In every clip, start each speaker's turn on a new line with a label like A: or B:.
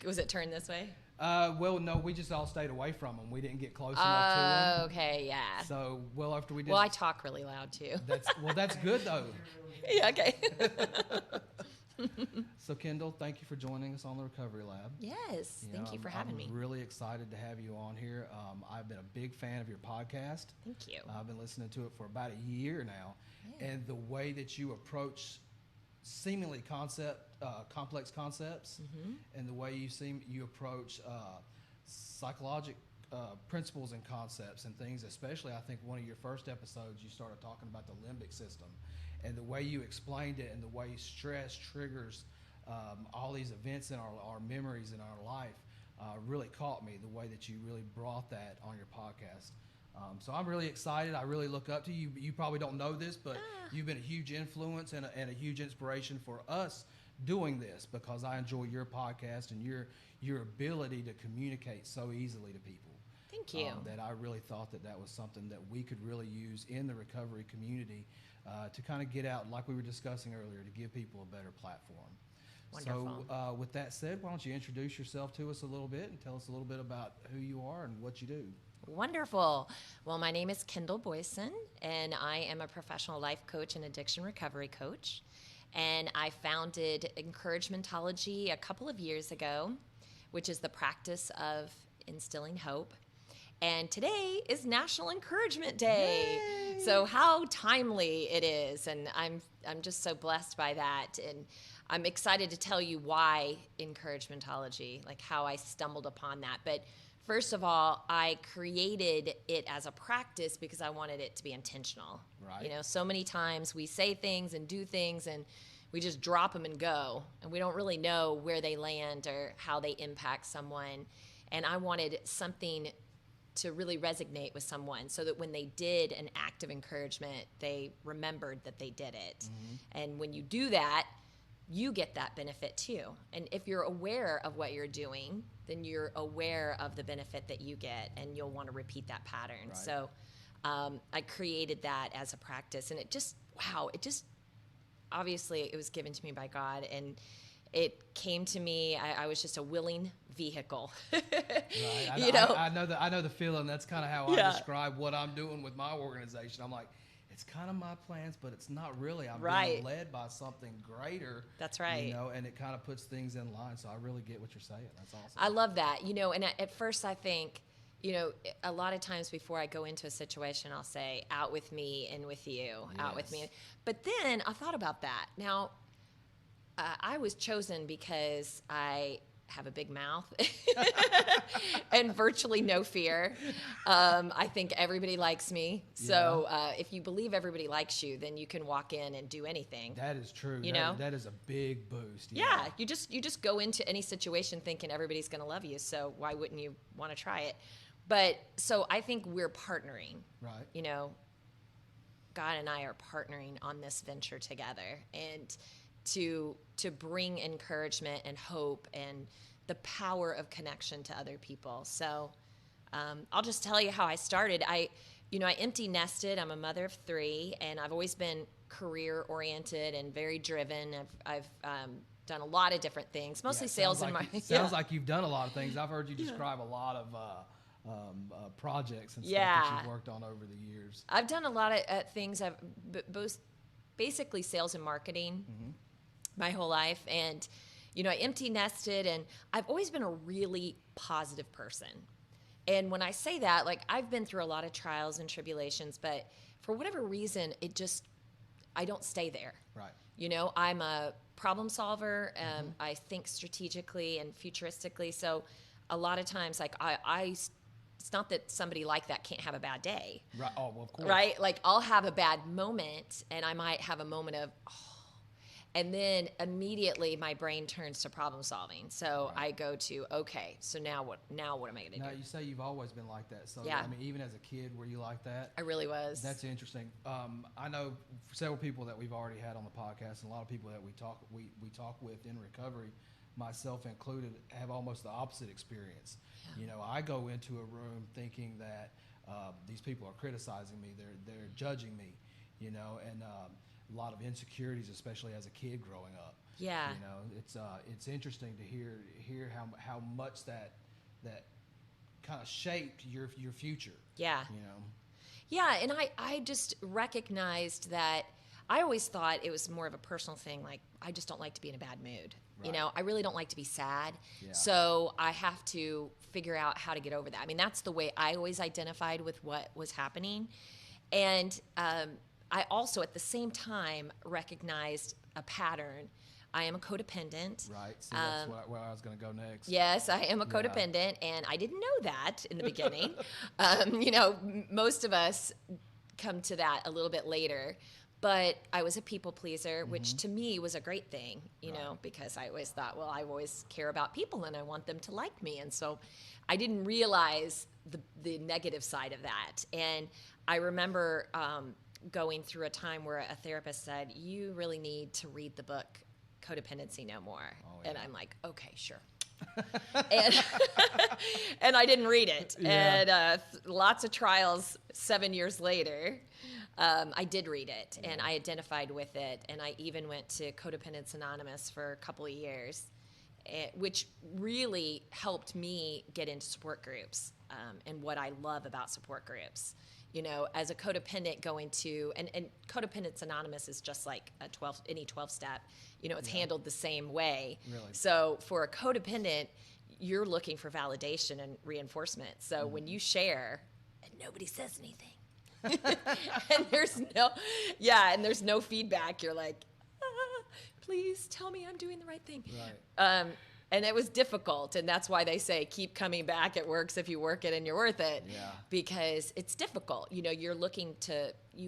A: Was it turned this way?
B: Well, no, we just all stayed away from them. We didn't get close enough to them.
A: Okay, yeah.
B: So, well, after we did.
A: Well, I talk really loud too.
B: That's good though.
A: Yeah, okay.
B: So, Kendall, thank you for joining us on the Recovery Lab.
A: Yes, thank you for having me.
B: I'm really excited to have you on here. I've been a big fan of your podcast.
A: Thank you.
B: I've been listening to it for about a year now, and the way that you approach seemingly complex concepts, and the way you approach psychological principles and concepts and things, especially I think one of your first episodes you started talking about the limbic system, and the way you explained it and the way stress triggers all these events in our memories in our life really caught me, the way that you really brought that on your podcast. So I'm really excited. I really look up to you. You probably don't know this, but you've been a huge influence and a huge inspiration for us doing this, because I enjoy your podcast and your ability to communicate so easily to people.
A: Thank you.
B: That I really thought that was something that we could really use in the recovery community to kind of get out, like we were discussing earlier, to give people a better platform.
A: Wonderful.
B: So with that said, why don't you introduce yourself to us a little bit and tell us a little bit about who you are and what you do.
A: Wonderful. Well, my name is Kendall Boysen, and I am a professional life coach and addiction recovery coach. And I founded Encouragementology a couple of years ago, which is the practice of instilling hope. And today is National Encouragement Day.
B: Yay!
A: So how timely it is, and I'm just so blessed by that. And I'm excited to tell you why encouragementology, like how I stumbled upon that. But first of all, I created it as a practice because I wanted it to be intentional.
B: Right.
A: You know, so many times we say things and do things and we just drop them and go, and we don't really know where they land or how they impact someone. And I wanted something to really resonate with someone so that when they did an act of encouragement, they remembered that they did it. And when you do that, you get that benefit too. And if you're aware of what you're doing, then you're aware of the benefit that you get, and you'll want to repeat that pattern.
B: Right.
A: So I created that as a practice, and it just obviously it was given to me by God, and it came to me. I was just a willing vehicle.
B: Right.
A: You know?
B: I know the feeling. That's kind of how I describe what I'm doing with my organization. I'm like, it's kind of my plans, but it's not really. I'm being led by something greater.
A: That's right.
B: You know, and it kind of puts things in line. So I really get what you're saying. That's awesome.
A: I love that. You know, and at first I think, you know, a lot of times before I go into a situation, I'll say, out with me and with you, out with me. But then I thought about that. Now, I was chosen because I have a big mouth and virtually no fear. I think everybody likes me. So if you believe everybody likes you, then you can walk in and do anything.
B: That is true.
A: You know?
B: That is a big boost.
A: Yeah, you just go into any situation thinking everybody's going to love you. So why wouldn't you want to try it? But so I think we're partnering.
B: Right.
A: You know, God and I are partnering on this venture together, and to bring encouragement and hope and the power of connection to other people. So I'll just tell you how I started. I empty nested. I'm a mother of 3, and I've always been career oriented and very driven. I've done a lot of different things, mostly sales and marketing.
B: Sounds like you've done a lot of things. I've heard you describe a lot of projects and stuff that you've worked on over the years.
A: I've done a lot of things. I've both basically sales and marketing my whole life. And, you know, I empty nested, and I've always been a really positive person. And when I say that, like, I've been through a lot of trials and tribulations, but for whatever reason, I don't stay there.
B: Right.
A: You know, I'm a problem solver. I think strategically and futuristically. So a lot of times, like, it's not that somebody like that can't have a bad day.
B: Right. Oh, well, of course.
A: Right? Like, I'll have a bad moment, and I might have a moment of, and then immediately my brain turns to problem solving. So I go to, okay, so now what am I going to do?
B: Now, you say you've always been like that. So,
A: Yeah.
B: I mean, even as a kid, were you like that?
A: I really was.
B: That's interesting. I know several people that we've already had on the podcast, and a lot of people that we talk with in recovery, myself included, have almost the opposite experience. Yeah. You know, I go into a room thinking that these people are criticizing me, they're judging me, you know, and a lot of insecurities, especially as a kid growing up.
A: Yeah.
B: You know, it's interesting to hear how much that kind of shaped your future.
A: Yeah.
B: You know.
A: Yeah, and I just recognized that I always thought it was more of a personal thing. Like, I just don't like to be in a bad mood.
B: Right.
A: You know, I really don't like to be sad.
B: Yeah.
A: So I have to figure out how to get over that. I mean, that's the way I always identified with what was happening. And I also, at the same time, recognized a pattern. I am a codependent.
B: Right. See, that's where I was going to go next.
A: Yes, I am a codependent, and I didn't know that in the beginning. You know, most of us come to that a little bit later. But I was a people pleaser, which to me was a great thing, you know, because I always thought, well, I always care about people and I want them to like me. And so I didn't realize the negative side of that. And I remember going through a time where a therapist said, you really need to read the book Codependency No More. Oh, yeah. And I'm like, okay, sure. and I didn't read it. Yeah. And lots of trials 7 years later, I did read it, and I identified with it, and I even went to Codependence Anonymous for a couple of years, which really helped me get into support groups, and what I love about support groups. You know, as a codependent going to, and Codependence Anonymous is just like any 12-step, you know, it's handled the same way.
B: Really?
A: So for a codependent, you're looking for validation and reinforcement. So when you share and nobody says anything, and there's no feedback, you're like, please tell me I'm doing the right thing.
B: Right.
A: And it was difficult, and that's why they say keep coming back. It works if you work it and you're worth it.
B: Yeah.
A: Because it's difficult. You know, you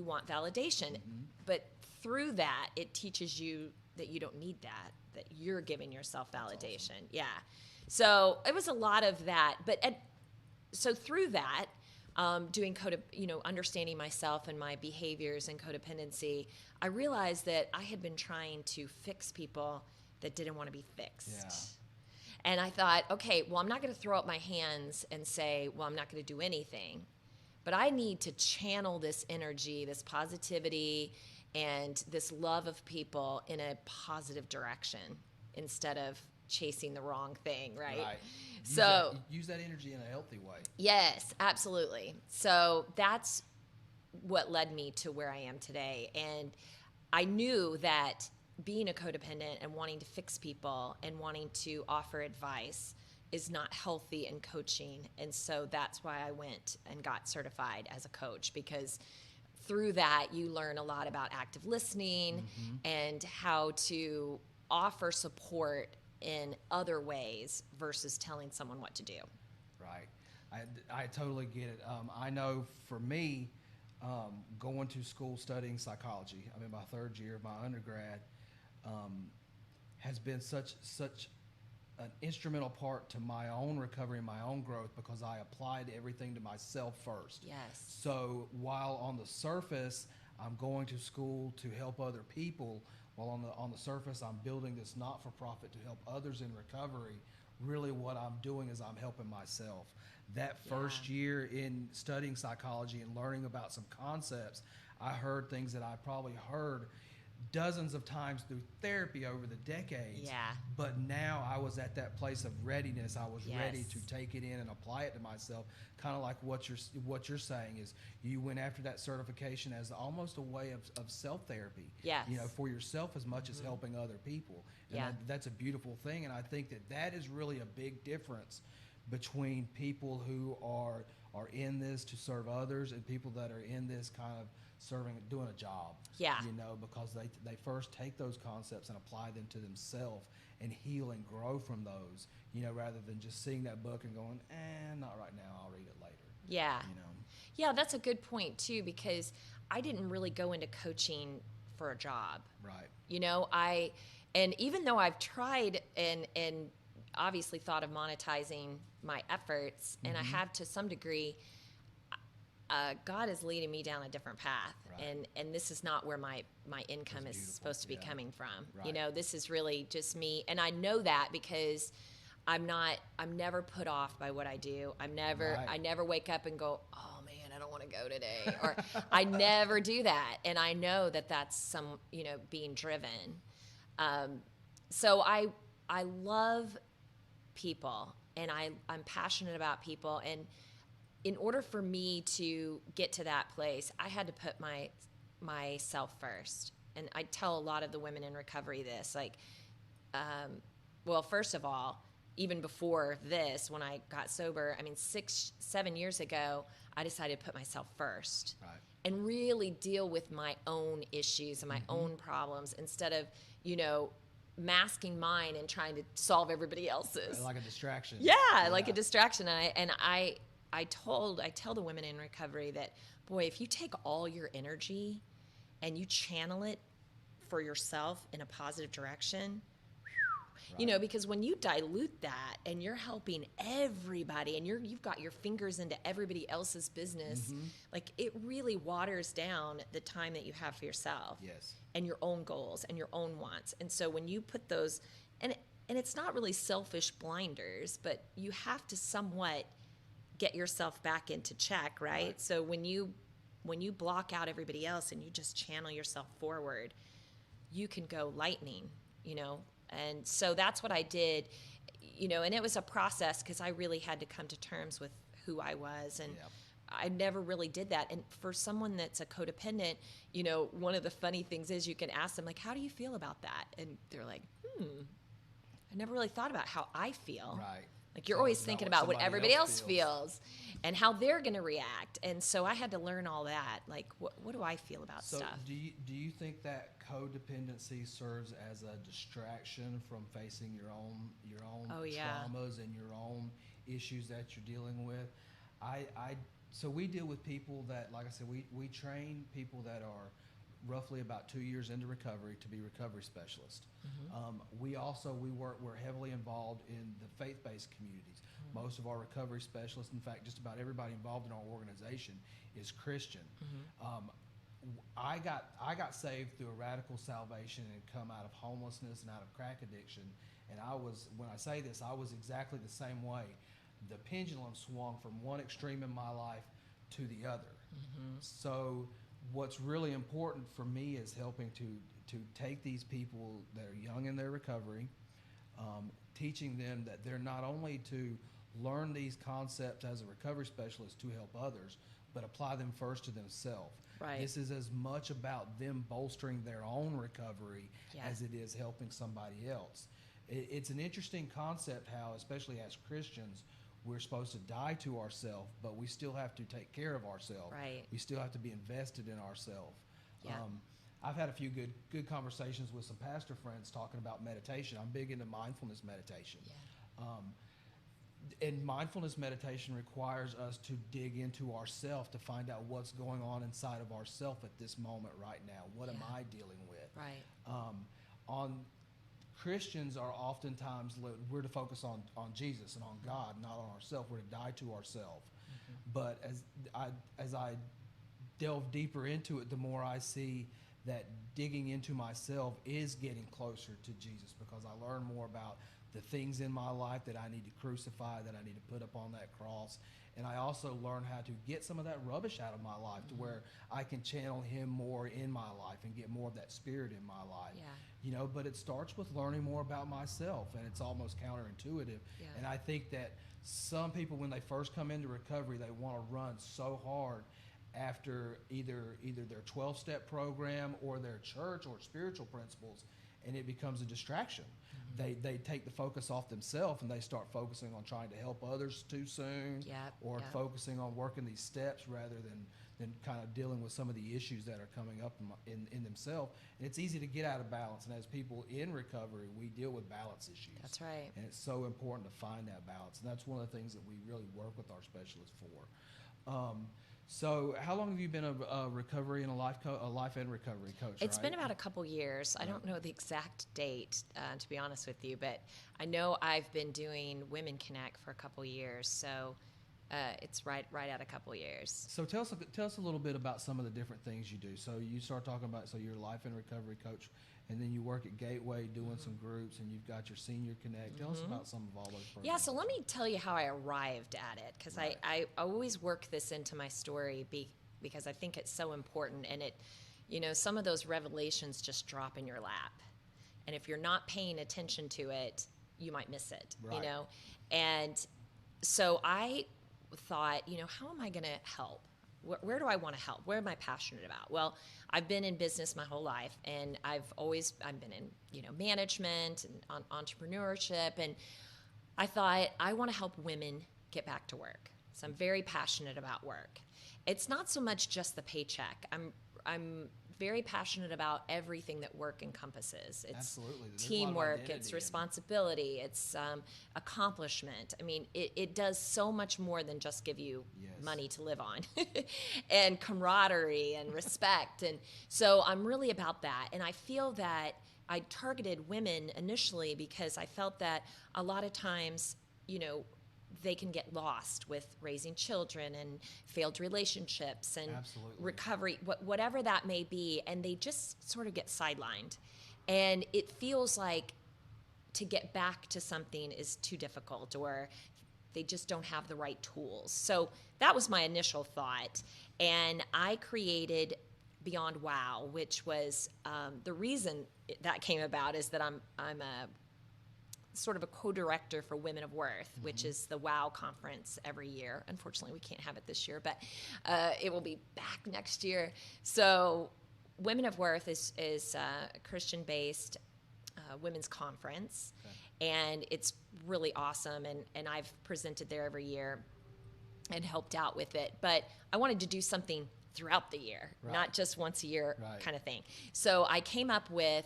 A: want validation, but through that, it teaches you that you don't need that you're giving yourself validation. Awesome. Yeah. So it was a lot of that, so through that, doing understanding myself and my behaviors and codependency, I realized that I had been trying to fix people that didn't want to be fixed.
B: Yeah.
A: And I thought, okay, well, I'm not going to throw up my hands and say, well, I'm not going to do anything. But I need to channel this energy, this positivity, and this love of people in a positive direction instead of chasing the wrong thing, right?
B: Right. Use that energy in a healthy way.
A: Yes, absolutely. So that's what led me to where I am today. And I knew that being a codependent and wanting to fix people and wanting to offer advice is not healthy in coaching. And so that's why I went and got certified as a coach, because through that you learn a lot about active listening and how to offer support in other ways versus telling someone what to do.
B: Right. I totally get it. I know for me, going to school studying psychology, I'm in my third year of my undergrad, has been such an instrumental part to my own recovery and my own growth, because I applied everything to myself first.
A: Yes.
B: So while on the surface I'm going to school to help other people, while on the surface I'm building this not-for-profit to help others in recovery, really what I'm doing is I'm helping myself. That first year in studying psychology and learning about some concepts, I heard things that I probably heard dozens of times through therapy over the decades.
A: Yeah.
B: But now I was at that place of readiness. I was ready
A: Yes.
B: to take it in and apply it to myself. Kind of like what you're saying is you went after that certification as almost a way of self-therapy.
A: Yes.
B: You know, for yourself as much as helping other people. And
A: Yeah.
B: that's a beautiful thing. And I think that is really a big difference between people who are in this to serve others and people that are in this kind of doing a job.
A: Yeah.
B: You know, because they first take those concepts and apply them to themselves and heal and grow from those, you know, rather than just seeing that book and going, not right now, I'll read it later.
A: Yeah.
B: You know?
A: Yeah, that's a good point too, because I didn't really go into coaching for a job.
B: Right.
A: You know, and even though I've tried and obviously thought of monetizing my efforts, and I have to some degree, God is leading me down a different path.
B: Right.
A: And this is not where my income is supposed to be coming from.
B: Right.
A: You know, this is really just me. And I know that because I'm never put off by what I do. I never wake up and go, oh man, I don't want to go today, or I never do that. And I know that that's being driven. So I love people, and I'm passionate about people. And in order for me to get to that place, I had to put myself first. And I tell a lot of the women in recovery this, like, well, first of all, even before this, when I got sober, 6-7 years ago, I decided to put myself first.
B: Right.
A: And really deal with my own issues and my own problems, instead of, masking mine and trying to solve everybody else's.
B: Like a distraction.
A: Yeah, like a distraction. And I tell the women in recovery that, boy, if you take all your energy and you channel it for yourself in a positive direction,
B: right.
A: Because when you dilute that and you're helping everybody and you've got your fingers into everybody else's business, like, it really waters down the time that you have for yourself.
B: Yes.
A: And your own goals and your own wants. And so when you put those, and it's not really selfish blinders, but you have to somewhat get yourself back into check, right? So when you block out everybody else and you just channel yourself forward, you can go lightning, And so that's what I did, and it was a process, because I really had to come to terms with who I was. And I never really did that. And for someone that's a codependent, one of the funny things is you can ask them, like, how do you feel about that? And they're like, I never really thought about how I feel.
B: Right.
A: Like, you're always thinking about what everybody else feels and how they're going to react. And so I had to learn all that. Like, what do I feel about stuff?
B: So do you think that codependency serves as a distraction from facing your own traumas and your own issues that you're dealing with? So we deal with people that, like I said, we train people that are roughly about 2 years into recovery to be recovery specialists. We're heavily involved in the faith-based communities. Most of our recovery specialists, in fact, just about everybody involved in our organization is Christian. I got saved through a radical salvation and come out of homelessness and out of crack addiction. And when I say this, I was exactly the same way. The pendulum swung from one extreme in my life to the other. So what's really important for me is helping to take these people that are young in their recovery, teaching them that they're not only to learn these concepts as a recovery specialist to help others, but apply them first to themselves.
A: Right.
B: This is as much about them bolstering their own recovery as it is helping somebody else. It's an interesting concept how, especially as Christians, we're supposed to die to ourselves, but we still have to take care of ourselves.
A: Right.
B: We still have to be invested in ourselves.
A: Yeah.
B: I've had a few good conversations with some pastor friends talking about meditation. I'm big into mindfulness meditation.
A: Yeah.
B: And mindfulness meditation requires us to dig into ourselves to find out what's going on inside of ourselves at this moment right now. What am I dealing with?
A: Right.
B: Christians are oftentimes, we're to focus on Jesus and on God, not on ourselves. We're to die to ourselves. But as I delve deeper into it, the more I see that digging into myself is getting closer to Jesus, because I learn more about the things in my life that I need to crucify, that I need to put up on that cross. And I also learn how to get some of that rubbish out of my life to where I can channel him more in my life and get more of that spirit in my life.
A: Yeah.
B: But it starts with learning more about myself, and it's almost counterintuitive.
A: Yeah.
B: And I think that some people, when they first come into recovery, they want to run so hard after either their 12-step program or their church or spiritual principles, and it becomes a distraction. They take the focus off themselves and they start focusing on trying to help others too soon, or focusing on working these steps rather than kind of dealing with some of the issues that are coming up in themselves. And it's easy to get out of balance. And as people in recovery, we deal with balance issues.
A: That's right.
B: And it's so important to find that balance. And that's one of the things that we really work with our specialists for. So how long have you been a recovery and a life and recovery coach?
A: It's been about a couple years. I don't know the exact date, to be honest with you, but I know I've been doing Women Connect for a couple years, so it's right at a couple years.
B: So tell us a little bit about some of the different things you do. So you start talking about, so you're a life and recovery coach, and then you work at Gateway doing some groups, and you've got your Senior Connect. Tell us about some of all those programs.
A: Yeah, so let me tell you how I arrived at it, because
B: Right.
A: I always work this into my story because I think it's so important, and some of those revelations just drop in your lap. And if you're not paying attention to it, you might miss it,
B: Right.
A: And so I thought, how am I going to help? Where do I want to help? Where am I passionate about? Well, I've been in business my whole life, and I've been in, management and entrepreneurship, and I thought I want to help women get back to work. So I'm very passionate about work. It's not so much just the paycheck. I'm very passionate about everything that work encompasses. It's
B: Absolutely. There's a lot of
A: teamwork,
B: identity
A: it's
B: in it.
A: responsibility, it's accomplishment. I mean, it does so much more than just give you
B: Yes.
A: money to live on and camaraderie and respect. And so I'm really about that. And I feel that I targeted women initially because I felt that a lot of times, they can get lost with raising children and failed relationships and
B: Absolutely.
A: recovery, whatever that may be, and they just sort of get sidelined. And it feels like to get back to something is too difficult, or they just don't have the right tools. So that was my initial thought. And I created Beyond Wow, which was the reason that came about is that I'm a sort of a co-director for Women of Worth, which is the WOW conference every year. Unfortunately, we can't have it this year, but it will be back next year. So Women of Worth is a Christian-based women's conference, and it's really awesome, and I've presented there every year and helped out with it. But I wanted to do something throughout the year, not just once a year kind of thing. So I came up with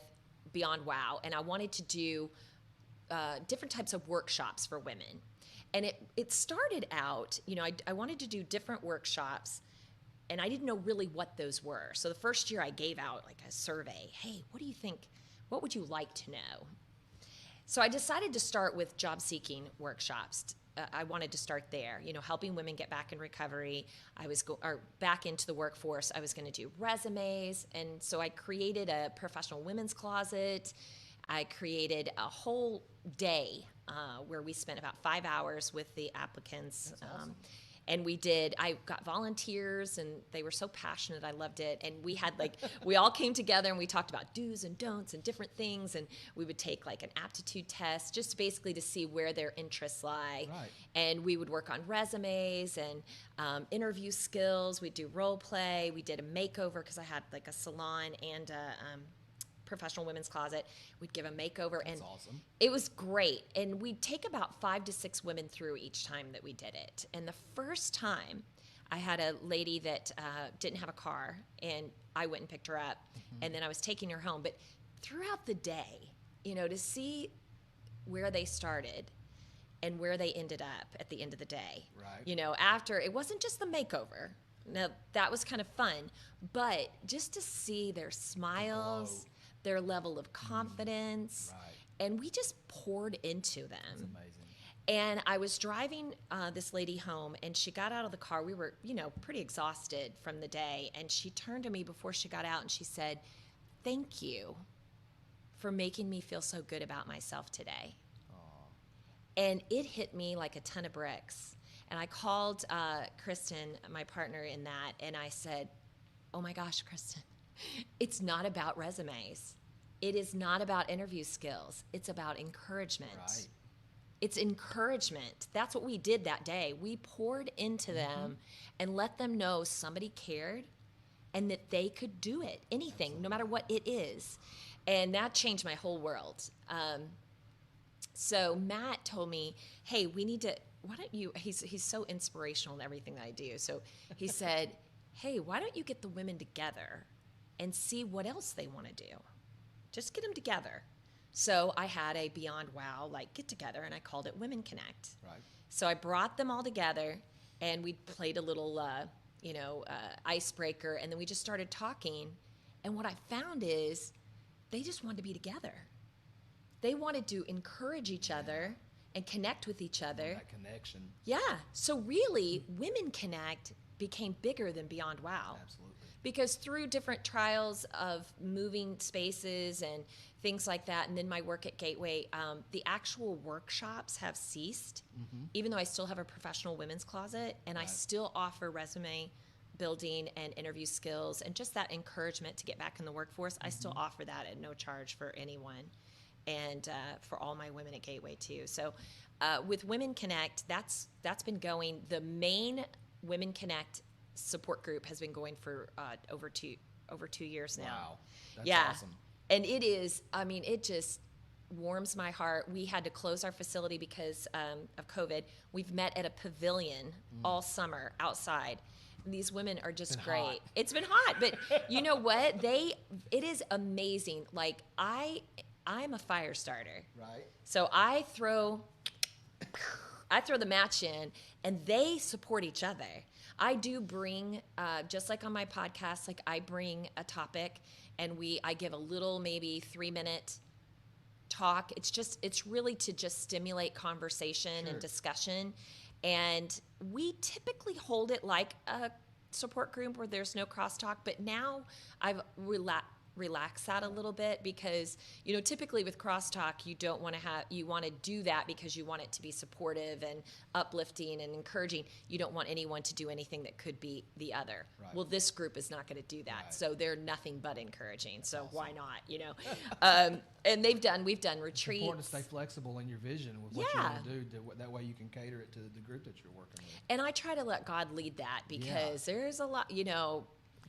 A: Beyond Wow, and I wanted to do different types of workshops for women. And it started out, I wanted to do different workshops, and I didn't know really what those were. So the first year I gave out like a survey. Hey, what do you think? What would you like to know? So I decided to start with job seeking workshops. I wanted to start there, helping women get back in recovery. Or back into the workforce. I was going to do resumes. And so I created a professional women's closet. I created a whole day where we spent about 5 hours with the applicants.
B: That's awesome.
A: And I got volunteers, and they were so passionate. I loved it. And we had we all came together and we talked about do's and don'ts and different things. And we would take an aptitude test just basically to see where their interests lie.
B: Right.
A: And we would work on resumes and interview skills. We'd do role play. We did a makeover because I had a salon and a professional women's closet. We'd give a makeover.
B: That's
A: and
B: awesome.
A: It was great. And we'd take about 5 to 6 women through each time that we did it. And the first time, I had a lady that didn't have a car, and I went and picked her up, and then I was taking her home. But throughout the day, to see where they started and where they ended up at the end of the day.
B: Right.
A: After, it wasn't just the makeover. Now, that was kind of fun, but just to see their smiles, their level of confidence, and we just poured into them.
B: That's amazing.
A: And I was driving this lady home, and she got out of the car. We were, pretty exhausted from the day, and she turned to me before she got out, and she said, "Thank you for making me feel so good about myself today."
B: Aw.
A: And it hit me like a ton of bricks. And I called Kristen, my partner in that, and I said, "Oh my gosh, Kristen, it's not about resumes. It is not about interview skills. It's about encouragement."
B: Right.
A: It's encouragement. That's what we did that day. We poured into them and let them know somebody cared and that they could do it, anything, no matter what it is. And that changed my whole world. So Matt told me, "Hey, we need to, why don't you," he's so inspirational in everything that I do. So he said, "Hey, why don't you get the women together and see what else they want to do? Just get them together." So I had a Beyond Wow get together, and I called it Women Connect.
B: Right.
A: So I brought them all together, and we played a little, icebreaker, and then we just started talking. And what I found is they just wanted to be together. They wanted to encourage each other and connect with each other.
B: That connection.
A: Yeah. So really, Women Connect became bigger than Beyond Wow.
B: Absolutely.
A: because through different trials of moving spaces and things like that, and then my work at Gateway, the actual workshops have ceased, even though I still have a professional women's closet, and I still offer resume building and interview skills and just that encouragement to get back in the workforce. I still offer that at no charge for anyone, and for all my women at Gateway too. So with Women Connect, that's been going. The main Women Connect support group has been going for over 2 years now.
B: Wow, that's awesome.
A: And it is, I mean, it just warms my heart. We had to close our facility because of COVID. We've met at a pavilion all summer outside. And these women are just great.
B: Hot.
A: It's been hot, but you know what? It is amazing. Like I'm a fire starter.
B: Right.
A: So I throw the match in, and they support each other. I do bring, just like on my podcast, like I bring a topic, and I give a little, maybe 3-minute talk. It's really to just stimulate conversation and discussion. And we typically hold it like a support group where there's no crosstalk, but now I've relax that a little bit, because typically with crosstalk you want to do that because you want it to be supportive and uplifting and encouraging. You don't want anyone to do anything that could be the other.
B: Right.
A: Well, this group is not going to do that.
B: Right.
A: So they're nothing but encouraging. That's awesome. Why not? And we've done retreats.
B: It's important to stay flexible in your vision with what you want to do. That way you can cater it to the group that you're working with.
A: And I try to let God lead that, because there's a lot,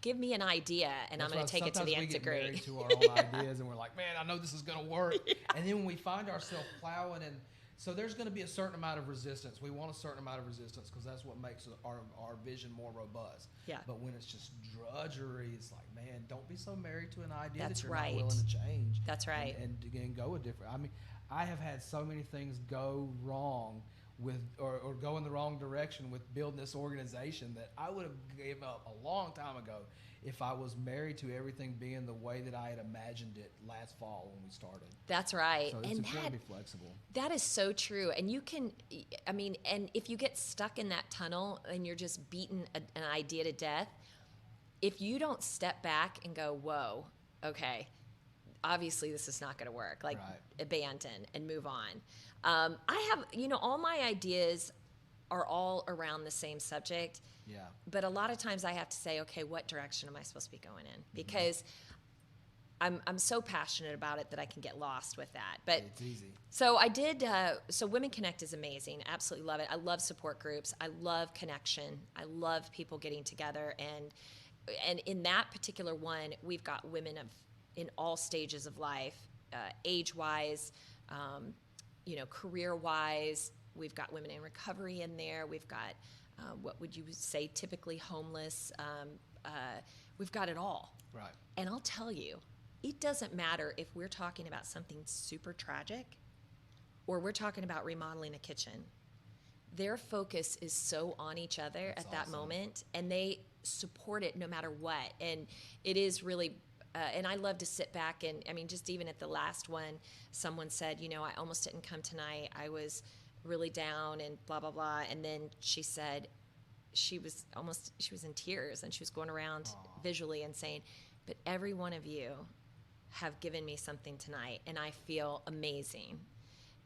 A: give me an idea, and I'm going to take it to the nth degree.
B: Sometimes we get married to our own ideas, and we're like, man, I know this is going to work. And then when we find ourselves plowing, and so there's going to be a certain amount of resistance. We want a certain amount of resistance because that's what makes our vision more robust.
A: Yeah.
B: But when it's just drudgery, it's like, man, don't be so married to an idea
A: That's
B: that you're
A: right.
B: not willing to change.
A: That's right.
B: And again, go a different. I mean, I have had so many things go wrong with or go in the wrong direction with building this organization that I would have given up a long time ago if I was married to everything being the way that I had imagined it last fall when we started.
A: That's right.
B: So it's important to be flexible.
A: That is so true. And you can, and if you get stuck in that tunnel and you're just beating an idea to death, if you don't step back and go, whoa, okay, obviously this is not going to work, like abandon and move on. I have, all my ideas are all around the same subject.
B: Yeah.
A: But a lot of times I have to say, okay, what direction am I supposed to be going in? Because I'm so passionate about it that I can get lost with that. But
B: it's easy.
A: So I did. So Women Connect is amazing. Absolutely love it. I love support groups. I love connection. I love people getting together. And in that particular one, we've got women in all stages of life, age-wise, career-wise. We've got women in recovery in there. We've got what would you say, typically homeless. We've got it all.
B: Right.
A: And I'll tell you, it doesn't matter if we're talking about something super tragic or we're talking about remodeling a kitchen. Their focus is so on each other at that moment, and they support it no matter what. And it is really, and I love to sit back and, just even at the last one, someone said, I almost didn't come tonight. I was really down and blah, blah, blah. And then she said she was in tears, and she was going around visually and saying, but every one of you have given me something tonight, and I feel amazing.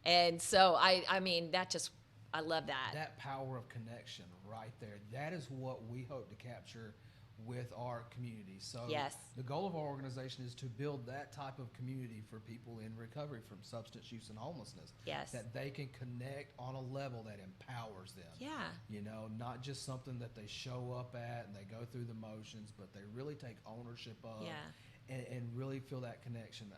A: And so I love that.
B: That power of connection right there. That is what we hope to capture with our community. So the goal of our organization is to build that type of community for people in recovery from substance use and homelessness.
A: Yes.
B: That they can connect on a level that empowers them.
A: Yeah.
B: Not just something that they show up at and they go through the motions, but they really take ownership of and really feel that connection.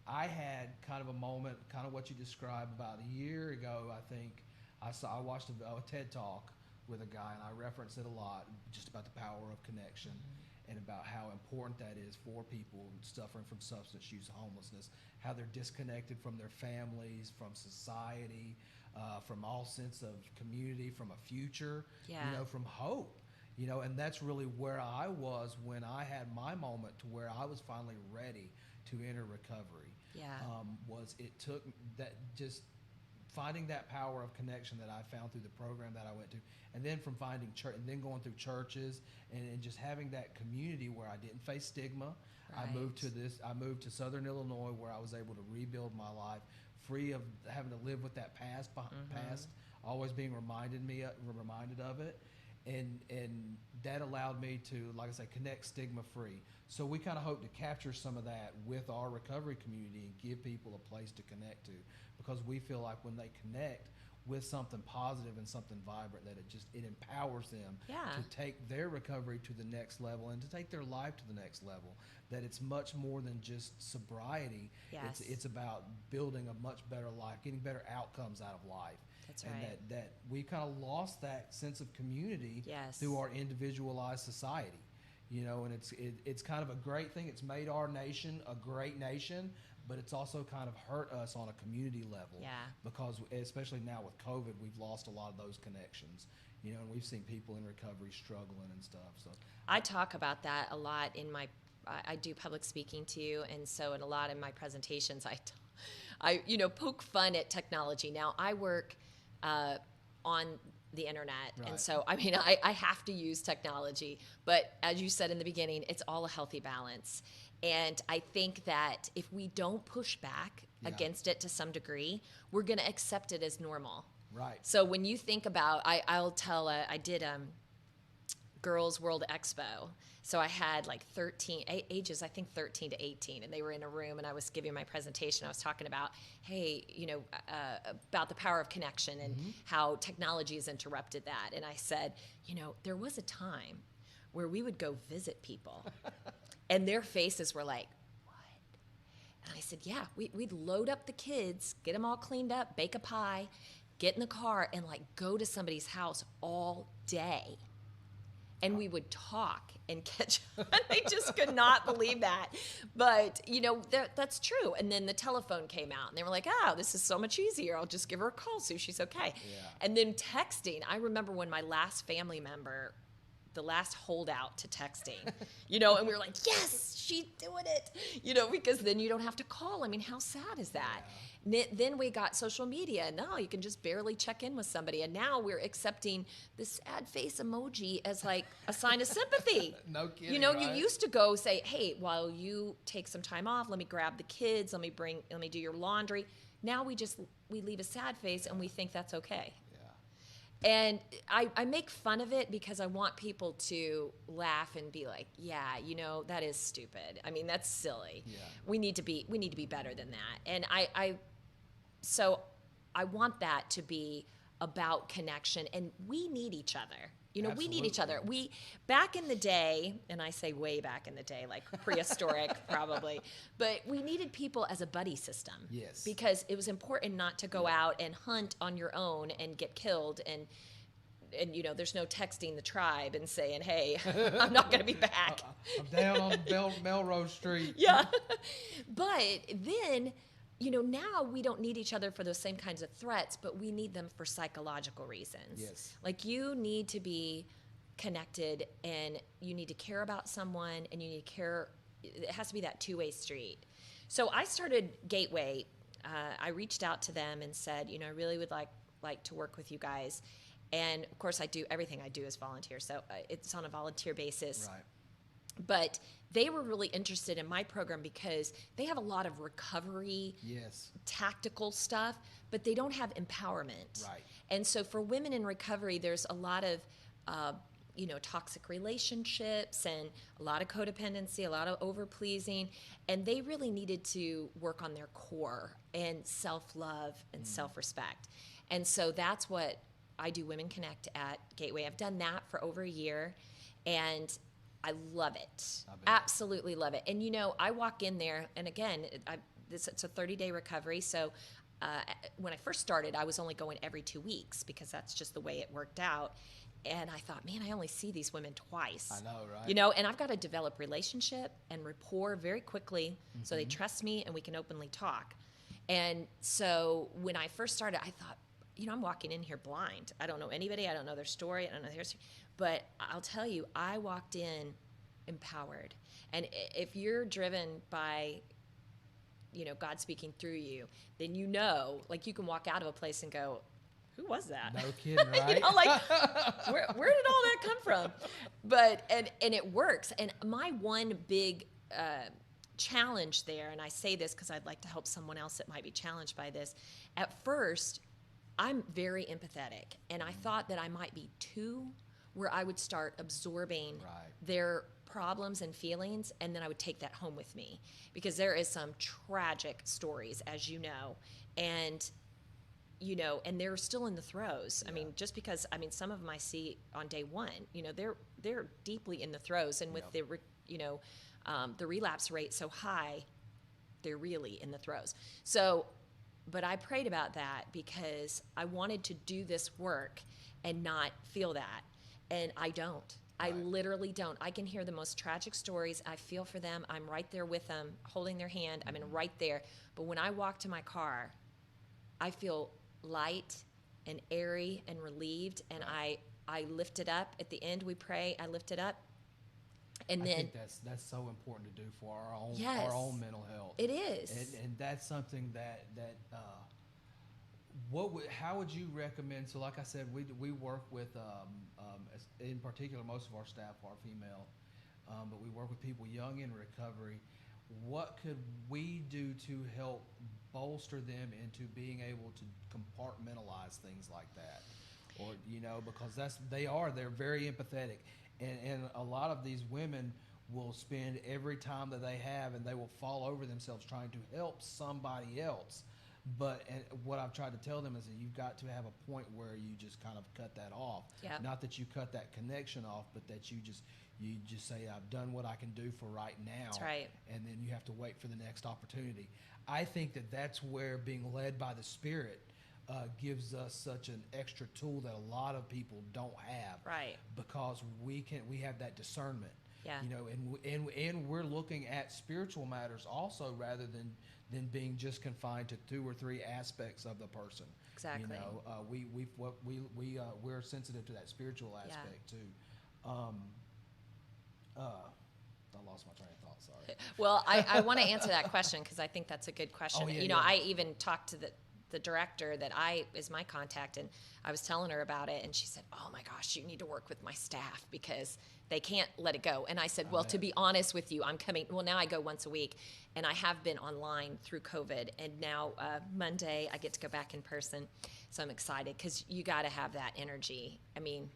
B: I had kind of a moment, kind of what you described about a year ago, I think. I watched a TED Talk with a guy, and I reference it a lot, just about the power of connection and about how important that is for people suffering from substance use and homelessness, how they're disconnected from their families, from society, from all sense of community, from a future, from hope. And that's really where I was when I had my moment to where I was finally ready to enter recovery.
A: Yeah.
B: It took that just finding that power of connection that I found through the program that I went to, and then from finding church, and then going through churches, and just having that community where I didn't face stigma.
A: Right.
B: I moved to Southern Illinois, where I was able to rebuild my life, free of having to live with that past, always being reminded of it, and that allowed me to, like I say, connect stigma free. So we kind of hope to capture some of that with our recovery community and give people a place to connect to, because we feel like when they connect with something positive and something vibrant, that it empowers them to take their recovery to the next level and to take their life to the next level. That it's much more than just sobriety.
A: Yes.
B: It's about building a much better life, getting better outcomes out of life.
A: That's
B: and
A: right.
B: that we kind of lost that sense of community through our individualized society. And it's kind of a great thing. It's made our nation a great nation, but it's also kind of hurt us on a community level.
A: Yeah.
B: Because especially now with COVID, we've lost a lot of those connections. And we've seen people in recovery struggling and stuff. So
A: I talk about that a lot in my. I do public speaking too, and so in a lot of my presentations, I poke fun at technology. Now I work on the internet,
B: right.
A: And so I have to use technology, but as you said in the beginning, it's all a healthy balance. And I think that if we don't push back against it to some degree, we're going to accept it as normal.
B: Right.
A: So when you think about, I'll tell, I did Girls World Expo. So I had like 13 ages, I think 13 to 18, and they were in a room, and I was giving my presentation. I was talking about, hey, about the power of connection and how technology has interrupted that. And I said, there was a time where we would go visit people, and their faces were like, what? And I said, yeah, we'd load up the kids, get them all cleaned up, bake a pie, get in the car, and like go to somebody's house all day. And we would talk and catch up. I just could not believe that. But, that's true. And then the telephone came out, and they were like, oh, this is so much easier. I'll just give her a call so she's okay.
B: Yeah.
A: And then texting. I remember when my last family member, the last holdout to texting, and we were like, yes, she's doing it, because then you don't have to call. How sad is that? Yeah. Then we got social media, and now you can just barely check in with somebody. And now we're accepting the sad face emoji as like a sign of sympathy.
B: No kidding,
A: right? You used to go say, hey, while you take some time off, let me grab the kids, let me do your laundry. Now we leave a sad face, and we think that's okay. And I make fun of it because I want people to laugh and be like, yeah, that is stupid. That's silly. Yeah. We need to be better than that. And so I want that to be about connection, and we need each other. We need each other. We, back in the day, and I say way back in the day, like prehistoric probably, but we needed people as a buddy system.
B: Yes.
A: Because it was important not to go out and hunt on your own and get killed, and there's no texting the tribe and saying, hey, I'm not going to be back.
B: I'm down on Melrose Street.
A: Yeah. But then, now we don't need each other for those same kinds of threats, but we need them for psychological reasons.
B: Yes.
A: Like, you need to be connected, and you need to care about someone, and you need to care. It has to be that two-way street. So I started Gateway. I reached out to them and said, I really would like to work with you guys. And of course, everything I do is volunteer, so it's on a volunteer basis.
B: Right.
A: But they were really interested in my program because they have a lot of recovery, tactical stuff, but they don't have empowerment.
B: Right.
A: And so for women in recovery, there's a lot of toxic relationships and a lot of codependency, a lot of over-pleasing, and they really needed to work on their core and self-love and self-respect. And so that's what I do Women Connect at Gateway. I've done that for over a year, and I love it. Absolutely love it. And I walk in there, and again, it's a 30-day recovery. So when I first started, I was only going every 2 weeks because that's just the way it worked out. And I thought, man, I only see these women twice.
B: I know, right?
A: And I've got to develop relationship and rapport very quickly so they trust me and we can openly talk. And so when I first started, I thought, I'm walking in here blind. I don't know anybody. I don't know their story. I don't know their history. But I'll tell you, I walked in empowered. And if you're driven by God speaking through you, then like you can walk out of a place and go, who was that?
B: No kidding, right?
A: Like where did all that come from? But and it works. And my one big challenge there, and I say this because I'd like to help someone else that might be challenged by this. At first, I'm very empathetic, and I thought that I might be too, where I would start absorbing their problems and feelings, and then I would take that home with me, because there is some tragic stories, as you know, and and they're still in the throes. I mean, just because, some of them I see on day one, they're deeply in the throes, and with the relapse rate so high, they're really in the throes. So, but I prayed about that because I wanted to do this work and not feel that. And I don't. I literally don't. I can hear the most tragic stories. I feel for them. I'm right there with them, holding their hand. I'm right there. But when I walk to my car, I feel light and airy and relieved. And I lift it up. At the end, we pray. I lift it up. And then,
B: I think that's so important to do for our own mental health.
A: It is,
B: and that's something that how would you recommend? So, like I said, we work with in particular, most of our staff are female, but we work with people young in recovery. What could we do to help bolster them into being able to compartmentalize things like that? Or because they're very empathetic. And a lot of these women will spend every time that they have, and they will fall over themselves trying to help somebody else. But what I've tried to tell them is that you've got to have a point where you just kind of cut that off.
A: Yep.
B: Not that you cut that connection off, but that you just say, I've done what I can do for right now.
A: That's right.
B: And then you have to wait for the next opportunity. I think that's where being led by the Spirit gives us such an extra tool that a lot of people don't have.
A: Right.
B: Because we have that discernment.
A: Yeah.
B: And we're looking at spiritual matters also, rather than being just confined to 2 or 3 aspects of the person.
A: Exactly.
B: We're sensitive to that spiritual aspect too. I lost my train of thought. Sorry.
A: Well, I want to answer that question because I think that's a good question.
B: Oh, yeah,
A: I even talked to the director that is my contact, and I was telling her about it, and she said, oh my gosh, you need to work with my staff because they can't let it go. And I said, well, to be honest with you, now I go once a week, and I have been online through COVID, and now Monday I get to go back in person. So I'm excited because you got to have that energy. I mean,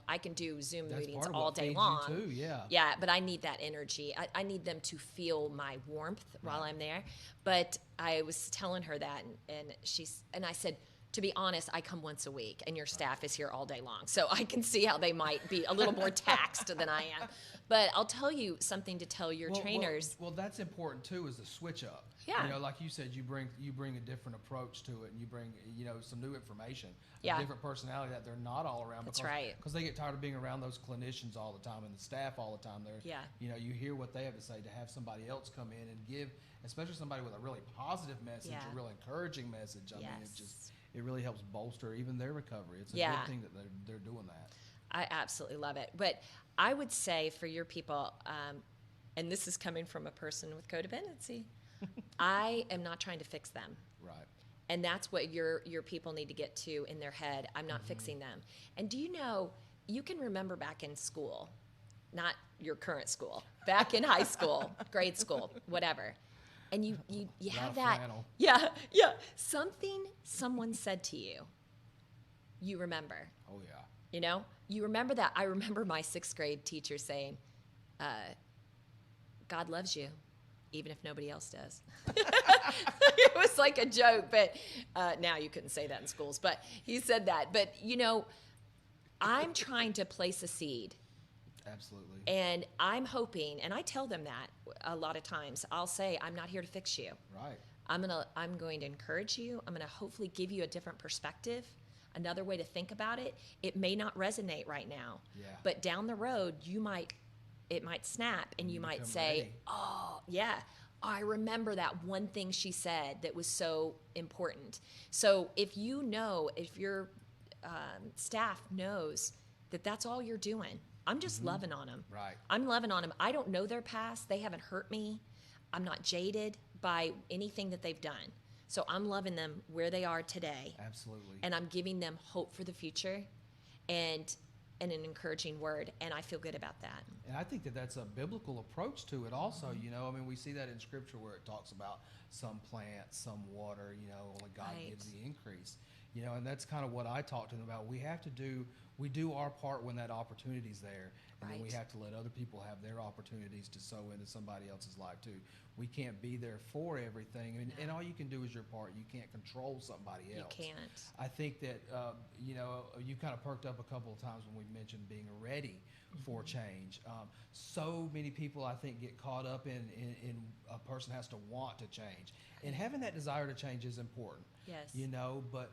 A: I can do Zoom meetings all day long.
B: You too, yeah.
A: Yeah, but I need that energy. I need them to feel my warmth while I'm there. But I was telling her that, and I said, to be honest, I come once a week, and your staff is here all day long. So I can see how they might be a little more taxed than I am. But I'll tell you something to tell your trainers.
B: Well, that's important too, is the switch up.
A: Yeah.
B: Like you said, you bring a different approach to it, and you bring some new information,
A: a
B: different personality that they're not all around.
A: That's right.
B: Because they get tired of being around those clinicians all the time and the staff all the time. You hear what they have to say. To have somebody else come in and give, especially somebody with a really positive message, a really encouraging message. I mean, it really helps bolster even their recovery. It's a good thing that they're doing that.
A: I absolutely love it. But I would say for your people, and this is coming from a person with codependency, I am not trying to fix them.
B: Right.
A: And that's what your people need to get to in their head. I'm not fixing them. And do you can remember back in school, not your current school, back in high school, grade school, whatever. And you have that.
B: Flannel.
A: Yeah. Something someone said to you, you remember.
B: Oh, yeah.
A: You remember that. I remember my 6th grade teacher saying, God loves you, even if nobody else does. It was like a joke, but now you couldn't say that in schools. But he said that. But, I'm trying to place a seed.
B: Absolutely.
A: And I'm hoping, and I tell them that a lot of times. I'll say, I'm not here to fix you.
B: Right.
A: I'm going to encourage you. I'm going to hopefully give you a different perspective, another way to think about it. It may not resonate right now, but down the road, it might snap, and you might say,
B: ready.
A: oh, yeah, I remember that one thing she said that was so important. So if your staff knows that that's all you're doing, I'm just loving on them.
B: Right.
A: I'm loving on them. I don't know their past. They haven't hurt me. I'm not jaded, by anything that they've done. So I'm loving them where they are today.
B: Absolutely.
A: And I'm giving them hope for the future and an encouraging word, and I feel good about that.
B: And I think that that's a biblical approach to it also. You know, I mean, we see that in Scripture where it talks about some plant, some water, you know, only God
A: Right.
B: gives the increase. You know, and that's kind of what I talked to them about. We do our part when that opportunity's there, and then we
A: Right.
B: have to let other people have their opportunities to sow into somebody else's life too. We can't be there for everything, and all you can do is your part. You can't control somebody else.
A: You can't.
B: I think that, you know, you kind of perked up a couple of times when we mentioned being ready for change. So many people, I think, get caught up in a person has to want to change. And having that desire to change is important.
A: Yes.
B: You know, but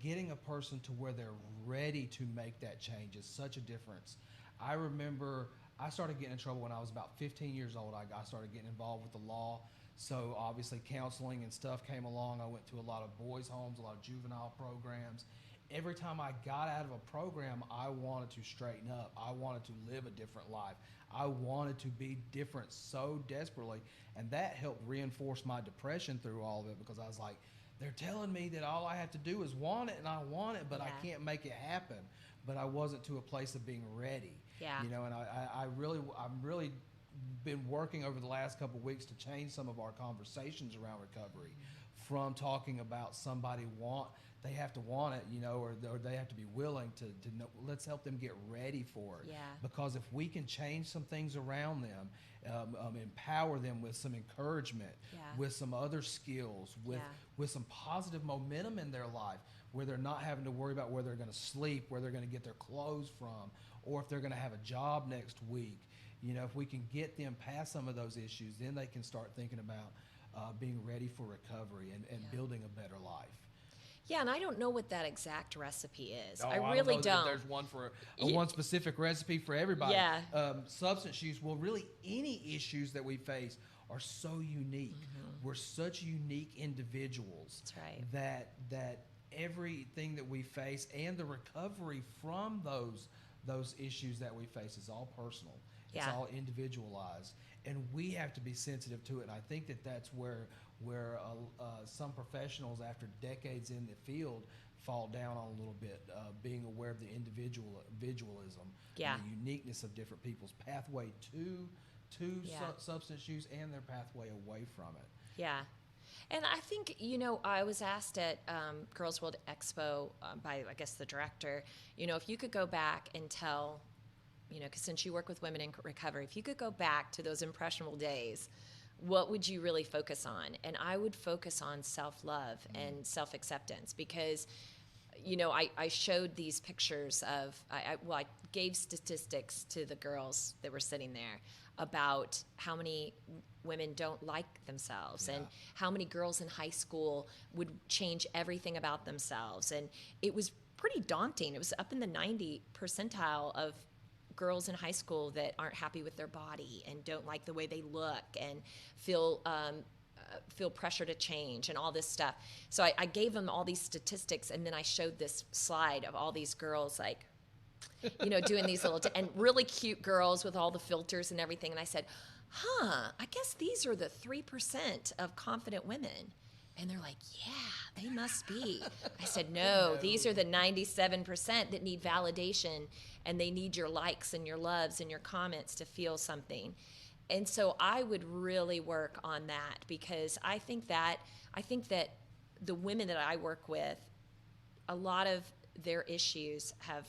B: getting a person to where they're ready to make that change is such a difference. I remember I started getting in trouble when I was about 15 years old. I started getting involved with the law. So obviously counseling and stuff came along. I went to a lot of boys' homes, a lot of juvenile programs. Every time I got out of a program, I wanted to straighten up. I wanted to live a different life. I wanted to be different so desperately. And that helped reinforce my depression through all of it, because I was like, they're telling me that all I have to do is want it, and I want it, but I
A: Yeah.
B: can't make it happen. But I wasn't to a place of being ready.
A: Yeah.
B: You know, and I'm really been working over the last couple of weeks to change some of our conversations around recovery, from talking about they have to want it, you know, or they have to be willing to know. Let's help them get ready for it.
A: Yeah.
B: Because if we can change some things around them, empower them with some encouragement,
A: Yeah.
B: with some other skills, with some positive momentum in their life, where they're not having to worry about where they're going to sleep, where they're going to get their clothes from, or if they're going to have a job next week. You know, if we can get them past some of those issues, then they can start thinking about being ready for recovery and building a better life.
A: Yeah, and I don't know what that exact recipe is. I
B: don't
A: really
B: know that
A: don't.
B: There's one for one specific recipe for everybody.
A: Yeah.
B: Substance use, well, really any issues that we face are so unique. We're such unique individuals.
A: That's right.
B: That everything that we face and the recovery from those issues that we face is all personal. It's
A: Yeah.
B: all individualized, and we have to be sensitive to it. And I think that that's where some professionals, after decades in the field, fall down on a little bit, being aware of the individualism,
A: Yeah.
B: and the uniqueness of different people's pathway to substance use and their pathway away from it.
A: Yeah. And I think, you know, I was asked at Girls World Expo by, I guess, the director, you know, if you could go back and tell, you know, because since you work with women in recovery, if you could go back to those impressionable days, what would you really focus on? And I would focus on self-love and self-acceptance, because, you know, I showed these pictures of, I gave statistics to the girls that were sitting there about how many women don't like themselves, and how many girls in high school would change everything about themselves. And it was pretty daunting. It was up in the 90 percentile of girls in high school that aren't happy with their body and don't like the way they look and feel pressure to change and all this stuff. So I gave them all these statistics, and then I showed this slide of all these girls, like, you know, doing these little, and really cute girls with all the filters and everything. And I said, I guess these are the 3% of confident women. And they're like, yeah, they must be. I said, no, these are the 97% that need validation, and they need your likes and your loves and your comments to feel something. And so I would really work on that, because I think that the women that I work with, a lot of their issues have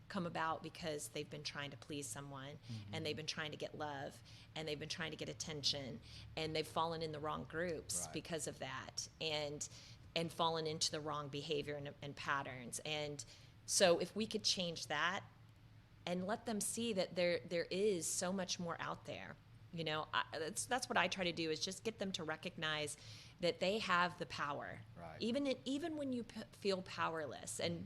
A: come about because they've been trying to please someone, and they've been trying to get love, and they've been trying to get attention, and they've fallen in the wrong groups because of that, and fallen into the wrong behavior and patterns. And so if we could change that and let them see that there is so much more out there, you know, that's what I try to do, is just get them to recognize that they have the power, even when you feel powerless. And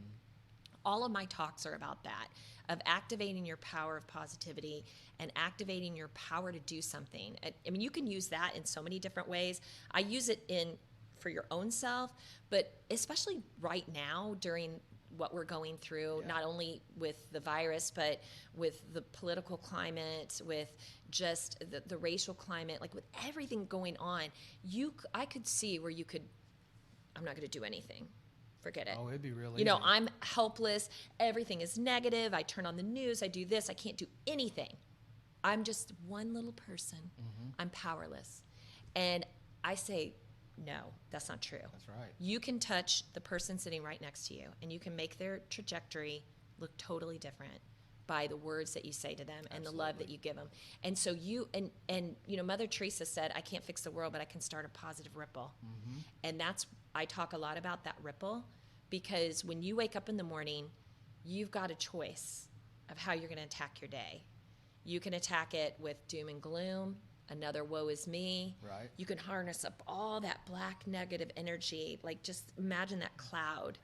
A: all of my talks are about that, of activating your power of positivity and activating your power to do something. I mean, you can use that in so many different ways. I use it for your own self, but especially right now during what we're going through,
B: Yeah.
A: not only with the virus, but with the political climate, with just the racial climate, like with everything going on, I could see where you could, I'm not going to do anything. Forget it.
B: Oh, it'd be really
A: You know,
B: easy.
A: I'm helpless. Everything is negative. I turn on the news. I do this. I can't do anything. I'm just one little person. I'm powerless. And I say, no, that's not true.
B: That's right.
A: You can touch the person sitting right next to you, and you can make their trajectory look totally different by the words that you say to them and the love that you give them. And so and you know, Mother Teresa said, I can't fix the world, but I can start a positive ripple. And I talk a lot about that ripple, because when you wake up in the morning, you've got a choice of how you're going to attack your day. You can attack it with doom and gloom, another woe is me.
B: Right.
A: You can harness up all that black negative energy. Like, just imagine that cloud.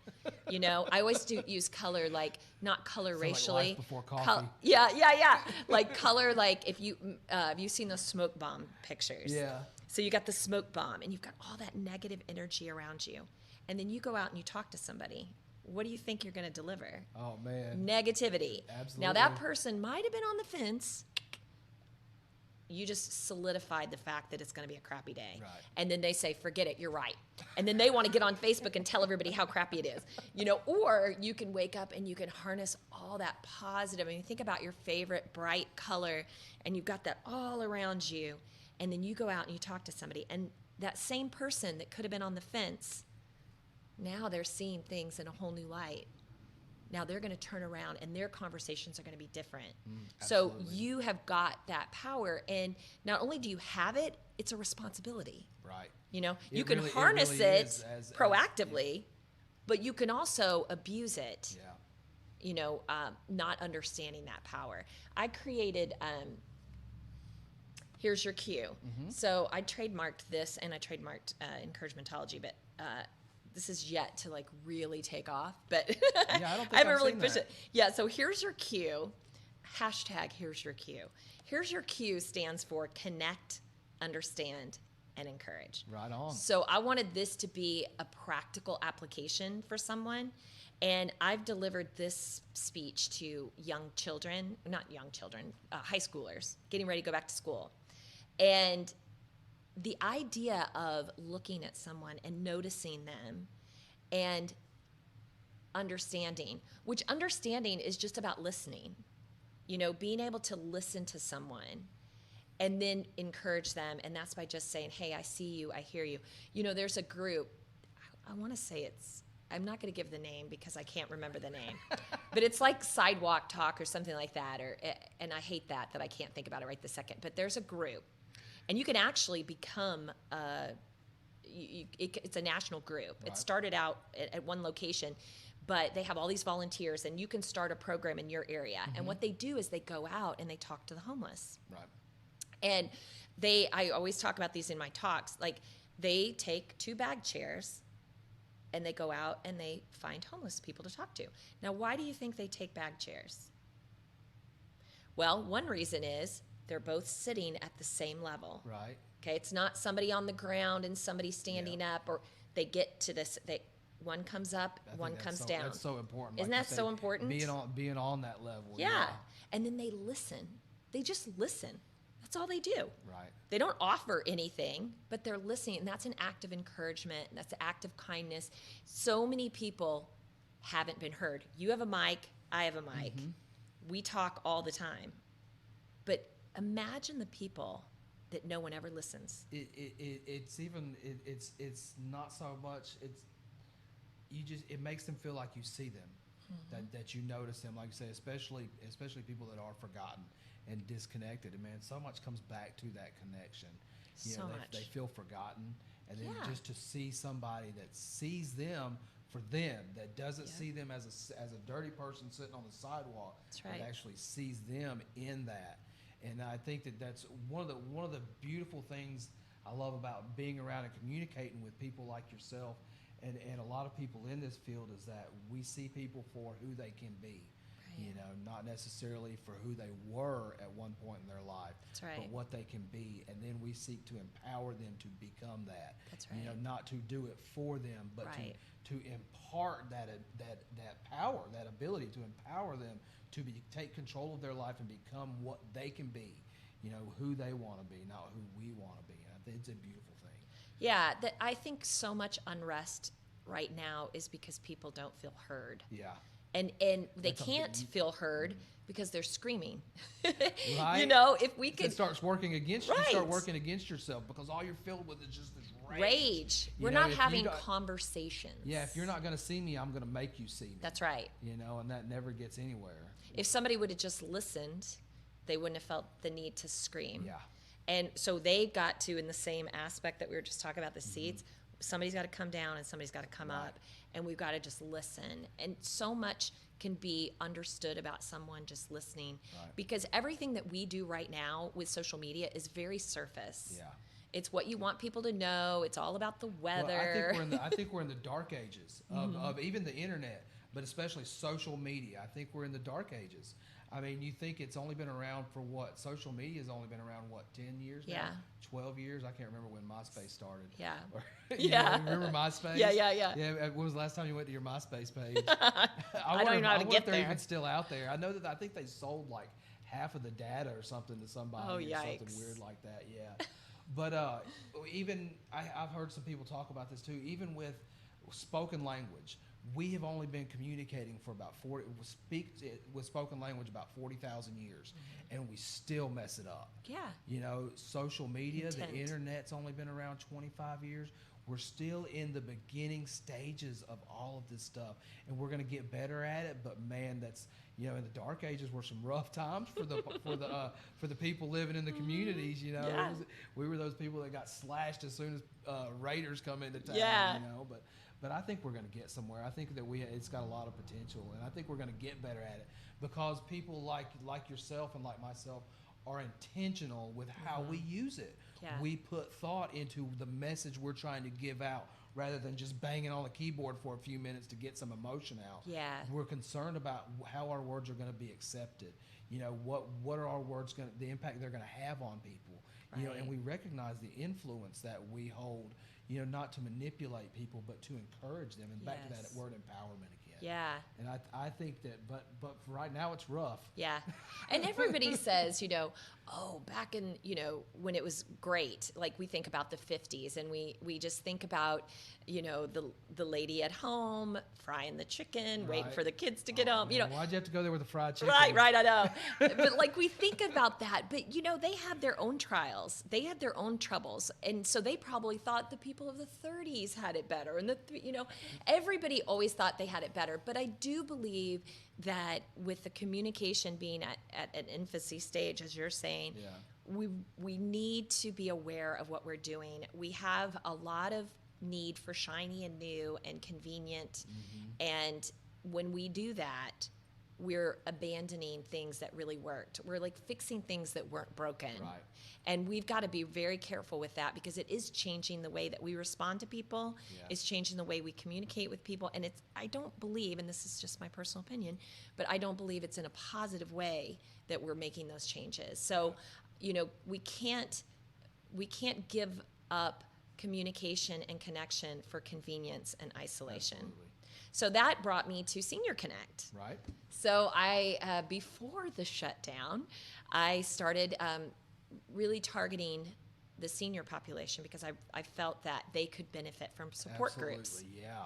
A: You know, I always use color, like not color
B: So
A: racially.
B: like life before coffee.
A: Yeah. Like color, like if have you seen those smoke bomb pictures?
B: Yeah.
A: So you got the smoke bomb, and you've got all that negative energy around you. And then you go out and you talk to somebody. What do you think you're going to deliver?
B: Oh, man.
A: Negativity.
B: Absolutely.
A: Now, that person might have been on the fence. You just solidified the fact that it's going to be a crappy day.
B: Right.
A: And then they say, forget it, you're right. And then they want to get on Facebook and tell everybody how crappy it is. You know, or you can wake up and you can harness all that positive. I mean, think about your favorite bright color, and you've got that all around you. And then you go out and you talk to somebody, and that same person that could have been on the fence, now they're seeing things in a whole new light. Now they're going to turn around, and their conversations are going to be different. So
B: Absolutely.
A: you have got that power, and not only do you have it, it's a responsibility.
B: Right.
A: You know,
B: It
A: you can
B: really- it
A: harness
B: really
A: it
B: is as
A: proactively, but you can also abuse it.
B: Yeah.
A: You know, not understanding that power. I created, here's your cue. So I trademarked this, and I trademarked encouragementology, but this is yet to like really take off. But
B: Yeah, I don't think
A: I haven't
B: I've
A: really
B: seen
A: pushed
B: that.
A: it. Yeah, so here's your cue. Hashtag here's your cue. Here's your cue stands for connect, understand, and encourage.
B: Right on.
A: So I wanted this to be a practical application for someone. And I've delivered this speech to young children, not young children, high schoolers, getting ready to go back to school. And the idea of looking at someone and noticing them and understanding, which understanding is just about listening, you know, being able to listen to someone and then encourage them. And that's by just saying, hey, I see you, I hear you. You know, there's a group, I want to say I'm not going to give the name because I can't remember the name, but it's like Sidewalk Talk or something like that. And I hate that I can't think about it right this second. But there's a group, and you can actually become it's a national group.
B: Right.
A: It started out at one location, but they have all these volunteers, and you can start a program in your area. And what they do is they go out and they talk to the homeless.
B: Right.
A: And I always talk about these in my talks, like they take 2 bag chairs and they go out and they find homeless people to talk to. Now, why do you think they take bag chairs? Well, one reason is they're both sitting at the same level.
B: Right.
A: Okay, it's not somebody on the ground and somebody standing up, or they get to this, one comes up,
B: I think
A: one
B: that's
A: comes
B: so,
A: down.
B: That's so important.
A: Isn't
B: like you
A: that
B: say,
A: so important?
B: Being on that level.
A: Yeah. And then they listen. They just listen. That's all they do.
B: Right.
A: They don't offer anything, but they're listening, and that's an act of encouragement, and that's an act of kindness. So many people haven't been heard. You have a mic, I have a mic. We talk all the time. But imagine the people that no one ever listens.
B: It's not so much. It makes them feel like you see them, that you notice them. Like you say, especially people that are forgotten and disconnected. And man, so much comes back to that connection. You know, they feel forgotten, and then just to see somebody that sees them for them, that doesn't see them as a dirty person sitting on the sidewalk,
A: That's right.
B: that actually sees them in that. And I think that's one of the beautiful things I love about being around and communicating with people like yourself and a lot of people in this field, is that we see people for who they can be.
A: Right.
B: You know, not necessarily for who they were at one point in their life,
A: That's right.
B: but what they can be. And then we seek to empower them to become that.
A: That's
B: You know,
A: right.
B: not to do it for them, but
A: Right.
B: to impart that power, that ability to empower them to take control of their life and become what they can be. You know, who they want to be, not who we want to be. And I think it's a beautiful thing.
A: Yeah, that I think so much unrest right now is because people don't feel heard.
B: Yeah.
A: And they
B: That's a
A: can't
B: big-
A: feel heard because they're screaming.
B: Right.
A: You know, if we
B: It
A: could
B: starts working against you. You
A: Right.
B: start working against yourself because all you're filled with is just this rage.
A: rage.
B: You
A: We're
B: know,
A: not
B: if you
A: having
B: don't-
A: conversations.
B: Yeah, if you're not going to see me, I'm going to make you see me.
A: That's right.
B: You know, and that never gets anywhere.
A: If somebody would have just listened, they wouldn't have felt the need to scream.
B: Yeah.
A: And so they got to, in the same aspect that we were just talking about the
B: Mm-hmm.
A: seeds, somebody's got to come down and somebody's got to come
B: Right.
A: up, and we've got to just listen. And so much can be understood about someone just listening,
B: Right.
A: because everything that we do right now with social media is very surface.
B: Yeah.
A: It's what you want people to know. It's all about the weather.
B: Well, I think we're in the dark ages of even the internet, but especially social media. I think we're in the dark ages. I mean, you think it's only been around for what? Social media has only been around, what, 10 years now?
A: Yeah.
B: 12 years? I can't remember when MySpace started.
A: Yeah.
B: Or,
A: Yeah.
B: remember MySpace?
A: Yeah.
B: Yeah. When was the last time you went to your MySpace page?
A: I don't even know how to
B: wonder
A: get
B: if they're
A: there.
B: even still out there. I know that I think they sold like half of the data or something to somebody
A: Oh,
B: or something
A: yikes.
B: weird like that. Yeah. But even I've heard some people talk about this too. Even with spoken language, we have only been communicating for about with spoken language about 40,000 years, and we still mess it up.
A: Yeah.
B: You know, social media,
A: Intent.
B: the internet's only been around 25 years. We're still in the beginning stages of all of this stuff, and we're going to get better at it. But man, that's, you know, in the dark ages were some rough times for the people living in the communities. You know,
A: Yeah.
B: we were those people that got slashed as soon as raiders come into town.
A: Yeah.
B: You know, but I think we're going to get somewhere. I think that it's got a lot of potential, and I think we're going to get better at it because people like yourself and like myself are intentional with how we use it.
A: Yeah.
B: We put thought into the message we're trying to give out rather than just banging on the keyboard for a few minutes to get some emotion out.
A: Yeah.
B: We're concerned about how our words are going to be accepted. You know, what are our words going to, the impact they're going to have on people. You know, and
A: Right.
B: we recognize the influence that we hold, you know, not to manipulate people, but to encourage them. And back to
A: Yes.
B: that word empowerment again.
A: Yeah.
B: And I think that, but for right now it's rough.
A: Yeah. And everybody says, you know, oh, back in, you know, when it was great, like we think about the 50s and we just think about, you know, the lady at home frying the chicken, waiting
B: Right.
A: for the kids to get
B: Oh,
A: home, you
B: man,
A: know.
B: why'd you have to go there with the fried chicken?
A: Right, I know. But like we think about that, but you know, they had their own trials. They had their own troubles. And so they probably thought the people of the 30s had it better. And you know, everybody always thought they had it better. But I do believe that with the communication being at an infancy stage, as you're saying,
B: Yeah.
A: we need to be aware of what we're doing. We have a lot of need for shiny and new and convenient. And when we do that, we're abandoning things that really worked. We're like fixing things that weren't broken.
B: Right.
A: And we've got to be very careful with that because it is changing the way that we respond to people.
B: Yeah.
A: It's changing the way we communicate with people. And I don't believe, and this is just my personal opinion, but I don't believe it's in a positive way that we're making those changes. So, you know, we can't give up communication and connection for convenience and isolation.
B: Absolutely.
A: So that brought me to Senior Connect.
B: Right.
A: So I, before the shutdown, I started really targeting the senior population because I felt that they could benefit from support groups.
B: Absolutely, yeah.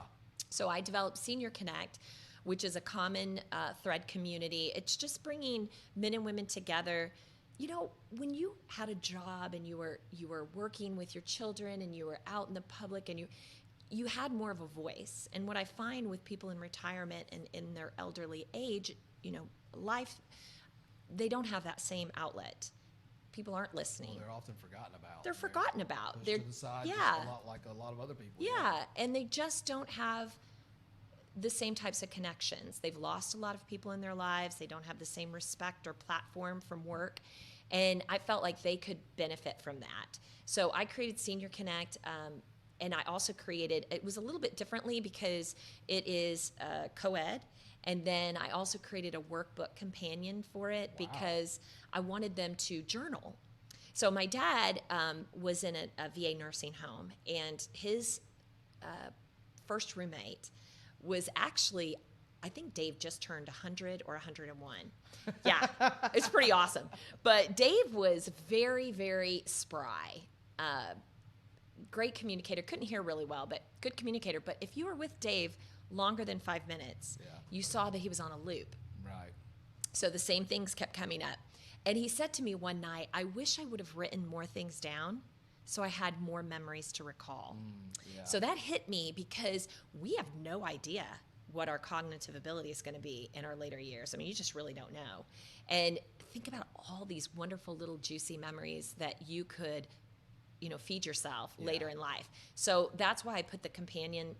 A: So I developed Senior Connect, which is a common thread community. It's just bringing men and women together. You know, when you had a job and you were working with your children and you were out in the public and you had more of a voice. And what I find with people in retirement and in their elderly age, you know, life, they don't have that same outlet. People aren't listening.
B: Well, they're often forgotten about.
A: They're forgotten about.
B: Pushed
A: They're
B: to the side,
A: yeah.
B: just a lot like a lot of other people.
A: Yeah, and they just don't have the same types of connections. They've lost a lot of people in their lives. They don't have the same respect or platform from work. And I felt like they could benefit from that. So I created Senior Connect, and I also created, it was a little bit differently because it is co-ed, And then I also created a workbook companion for it because I wanted them to journal. So my dad was in a VA nursing home, and his first roommate was actually, I think Dave just turned 100 or 101. Yeah, it's pretty awesome. But Dave was very, very spry. Great communicator. Couldn't hear really well, but good communicator. But if you were with Dave longer than 5 minutes, you saw that he was on a loop.
B: Right.
A: So the same things kept coming up. And he said to me one night, I wish I would have written more things down so I had more memories to recall. So that hit me because we have no idea what our cognitive ability is going to be in our later years. I mean, you just really don't know. And think about all these wonderful little juicy memories that you could, feed yourself later in life. So that's why I put the companion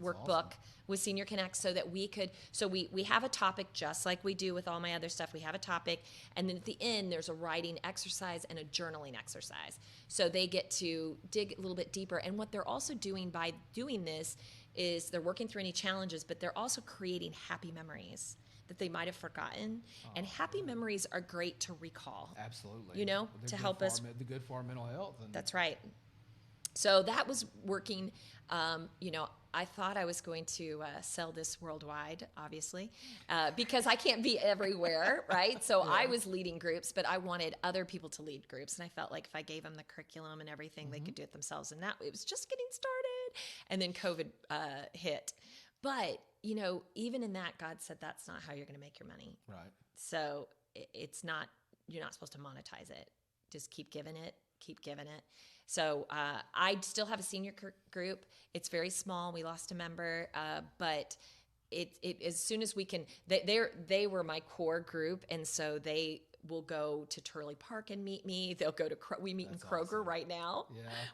A: workbook with Senior Connect so that we could, we have a topic just like we do with all my other stuff. We have a topic, and then at the end there's a writing exercise and a journaling exercise. So they get to dig a little bit deeper. And what they're also doing by doing this is they're working through any challenges, but they're also creating happy memories that they might have forgotten. And happy memories are great to recall.
B: Absolutely.
A: To help us.
B: They're good for our mental health.
A: That's right. So that was working. I thought I was going to sell this worldwide, obviously, because I can't be everywhere, right? So I was leading groups, but I wanted other people to lead groups. And I felt like if I gave them the curriculum and everything, they could do it themselves. And it was just getting started. And then COVID hit. But, even in that, God said, that's not how you're going to make your money.
B: Right.
A: So it's not, you're not supposed to monetize it. Just keep giving it. So I still have a senior group. It's very small. We lost a member, but it as soon as we can, they were my core group, and so they will go to Turley Park and meet me. They'll go to we meet in Kroger right now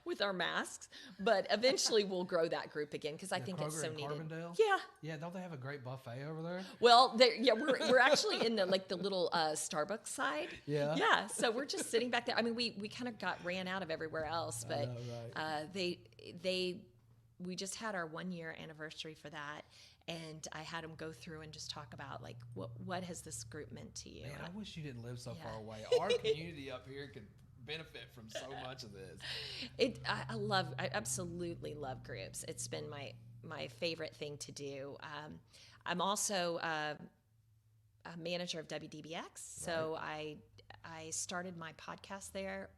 A: with our masks, but eventually we'll grow that group again because I think
B: Kroger
A: it's so
B: in
A: needed.
B: Carbondale?
A: Yeah.
B: Don't they have a great buffet over there?
A: Well, we're actually in the little Starbucks side. Yeah. So we're just sitting back there. I mean, we kind of ran out of everywhere else, but we just had our 1 year anniversary for that. And I had them go through and just talk about what has this group meant to you?
B: Man, I wish you didn't live so far away. Our community up here could benefit from so much of this.
A: I absolutely love groups. It's been my favorite thing to do. I'm also a manager of WDBX, so I started my podcast there.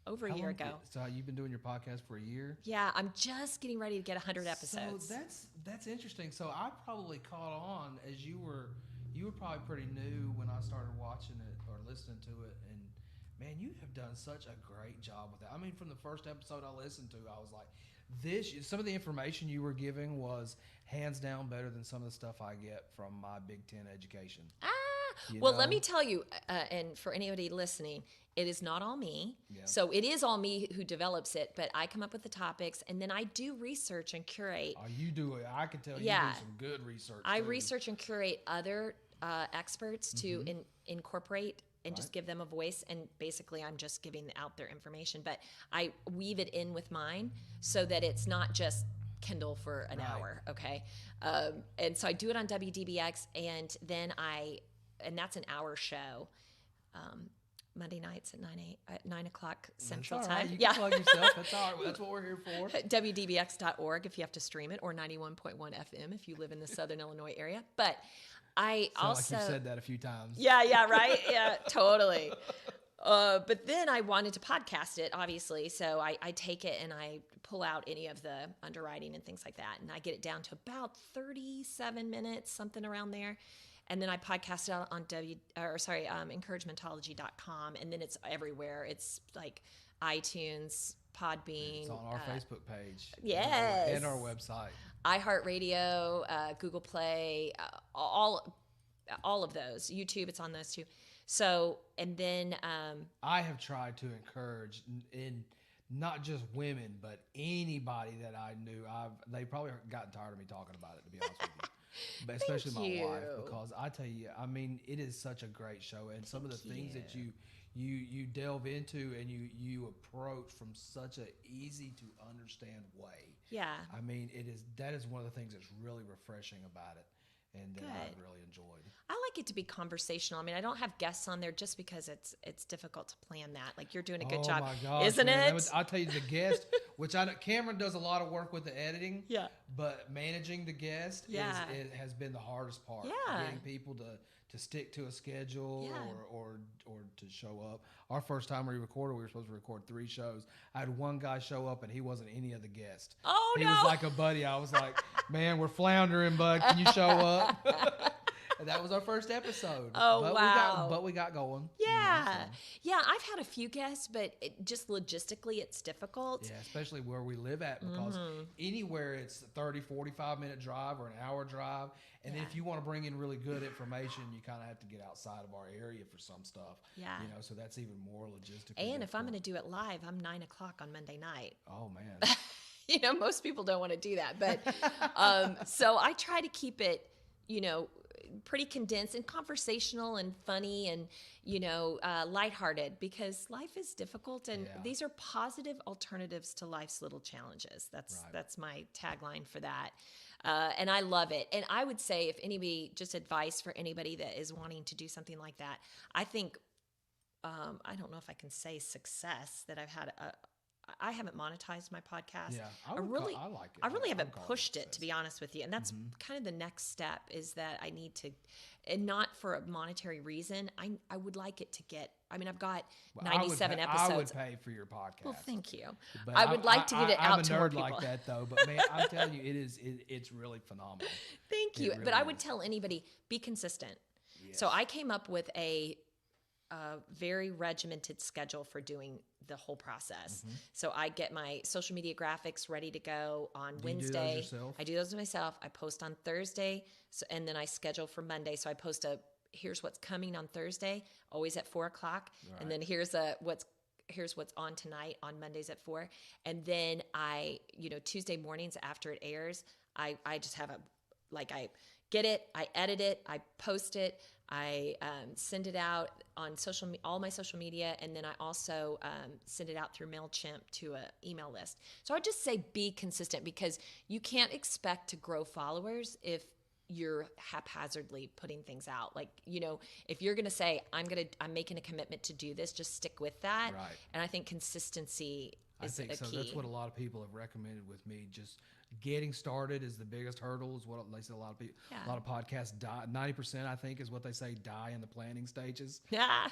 A: Over a year ago.
B: So you've been doing your podcast for a year?
A: Yeah, I'm just getting ready to get 100 episodes.
B: So that's interesting. So I probably caught on as you were probably pretty new when I started watching it or listening to it, and man, you have done such a great job with that. I mean, from the first episode I listened to, I was like, some of the information you were giving was hands down better than some of the stuff I get from my Big Ten education.
A: Let me tell you, and for anybody listening, it is not all me. Yeah. So it is all me who develops it, but I come up with the topics, and then I do research and curate.
B: You do it. I can tell you do some good research.
A: I research and curate other experts to incorporate and just give them a voice. And basically, I'm just giving out their information, but I weave it in with mine so that it's not just Kendall for an hour, okay? And so I do it on WDBX, and then and that's an hour show. Monday nights at 9 o'clock Central
B: Time.
A: Right.
B: You can plug yourself. That's all right. That's what we're here for.
A: WDBX.org if you have to stream it, or 91.1 FM if you live in the Southern Illinois area. But I also
B: like you've said that a few times.
A: Yeah, right. Yeah, totally. But then I wanted to podcast it, obviously. So I take it and I pull out any of the underwriting and things like that, and I get it down to about 37 minutes, something around there. And then I podcast it out on encouragementology.com, and then it's everywhere. It's like iTunes, Podbean.
B: It's on our Facebook page.
A: Yes.
B: And our website.
A: iHeartRadio, Google Play, all of those. YouTube, it's on those too. So, and then
B: I have tried to encourage in not just women, but anybody that I knew. They probably gotten tired of me talking about it, to be honest with you. But especially my wife, because I tell you, I mean, it is such a great show, and some of the things that you delve into and you approach from such a easy to understand way.
A: Yeah.
B: I mean, that is one of the things that's really refreshing about it, and that I've really enjoyed.
A: I like it to be conversational. I mean, I don't have guests on there just because it's difficult to plan that. Like, you're doing a good job,
B: my gosh,
A: isn't
B: man,
A: it?
B: I'll tell you, the guest, which Cameron does a lot of work with the editing.
A: Yeah.
B: But managing the guest it has been the hardest part.
A: Yeah.
B: Getting people to stick to a schedule
A: Yeah.
B: or to show up. Our first time we recorded, we were supposed to record 3 shows. I had one guy show up and he wasn't any of the guests.
A: Oh,
B: he
A: no.
B: was like a buddy. I was like, man, we're floundering, bud. Can you show up? And that was our first episode.
A: Oh,
B: but
A: wow.
B: We got going.
A: Yeah.
B: So.
A: Yeah, I've had a few guests, but just logistically it's difficult.
B: Yeah, especially where we live at, because anywhere it's a 30, 45-minute drive or an hour drive. And then if you want to bring in really good information, you kind of have to get outside of our area for some stuff.
A: Yeah.
B: So that's even more logistical.
A: And if I'm going to do it live, I'm 9 o'clock on Monday night.
B: Oh, man.
A: Most people don't want to do that. But so I try to keep it, pretty condensed and conversational and funny and, lighthearted, because life is difficult and these are positive alternatives to life's little challenges. That's my tagline for that. And I love it. And I would say, if anybody, just advice for anybody that is wanting to do something like that, I think, I don't know if I can say success, that I've had I haven't monetized my podcast.
B: Yeah,
A: I like it. I really haven't pushed it, to be honest with you. And that's kind of the next step, is that I need to, and not for a monetary reason. I would like it to get, I've got 97 episodes.
B: I would pay for your podcast.
A: Well, thank you.
B: But
A: I would like to get it out to more people.
B: I'm a nerd like that, though. But man, I'm telling you, it's really phenomenal.
A: Thank you. Really but I would tell anybody, be consistent. Yes. So I came up with a very regimented schedule for doing the whole process. So I get my social media graphics ready to go on Wednesday.
B: You do those yourself?
A: I do those myself. I post on Thursday, and then I schedule for Monday. So I post here's what's coming on Thursday, always at 4:00, right. And then here's what's on tonight on Mondays at 4. And then I, Tuesday mornings after it airs, I just have I get it, I edit it, I post it, I send it out on all my social media, and then I also send it out through MailChimp to an email list. So I just say be consistent, because you can't expect to grow followers if you're haphazardly putting things out. Like, if you're going to say, I'm making a commitment to do this, just stick with that.
B: Right.
A: And I think consistency is a key.
B: That's what a lot of people have recommended with me. Just getting started is the biggest hurdle, is what they say. A lot of people, a lot of podcasts die. 90%, I think, is what they say, die in the planning stages.
A: Yeah.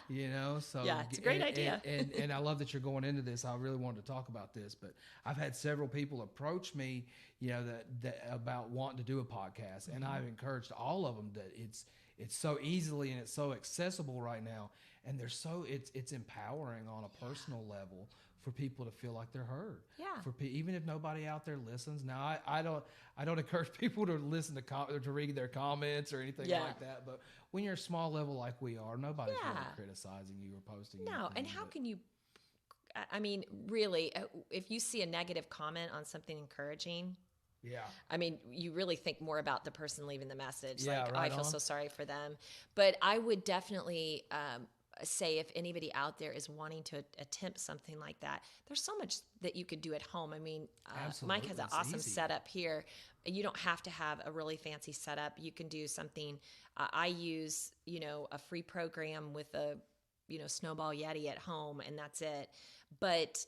B: So
A: yeah, it's a great idea.
B: And I love that you're going into this. I really wanted to talk about this, but I've had several people approach me, that about wanting to do a podcast, and I've encouraged all of them that it's so easily and it's so accessible right now, and it's empowering on a personal level for people to feel like they're heard.
A: Yeah.
B: Even if nobody out there listens. Now, I don't encourage people to listen to read their comments or anything like that. But when you're a small level like we are, nobody's really criticizing you or posting.
A: No, and how can you? Really, if you see a negative comment on something encouraging. Yeah. You really think more about the person leaving the message.
B: Yeah,
A: I feel so sorry for them. But I would definitely say, if anybody out there is wanting to attempt something like that, there's so much that you could do at home. Mike has an awesome setup here. You don't have to have a really fancy setup. You can do something. I use, a free program with a, Snowball Yeti at home, and that's it. But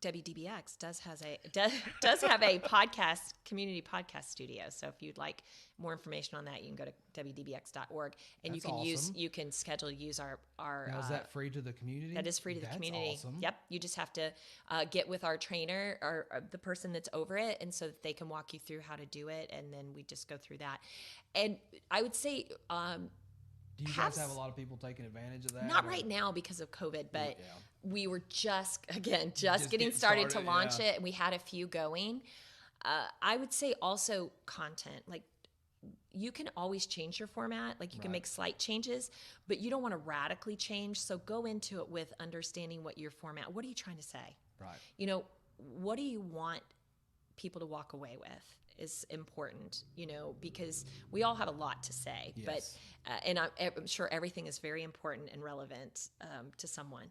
A: WDBX does have a community podcast studio. So if you'd like more information on that, you can go to WDBX.org, and you can schedule to use our.
B: Now, is that free to the community?
A: That is free to the community.
B: Awesome.
A: Yep. You just have to get with our trainer or the person that's over it, and so that they can walk you through how to do it, and then we just go through that. And I would say.
B: Do you guys have a lot of people taking advantage of that?
A: Not right now because of COVID, but we were just getting started to launch it, and we had a few going. I would say also content. Like, you can always change your format. Like, you can make slight changes, but you don't want to radically change. So go into it with understanding what your format. What are you trying to say?
B: Right.
A: What do you want people to walk away with? Is important, because we all have a lot to say, but and I'm sure everything is very important and relevant to someone.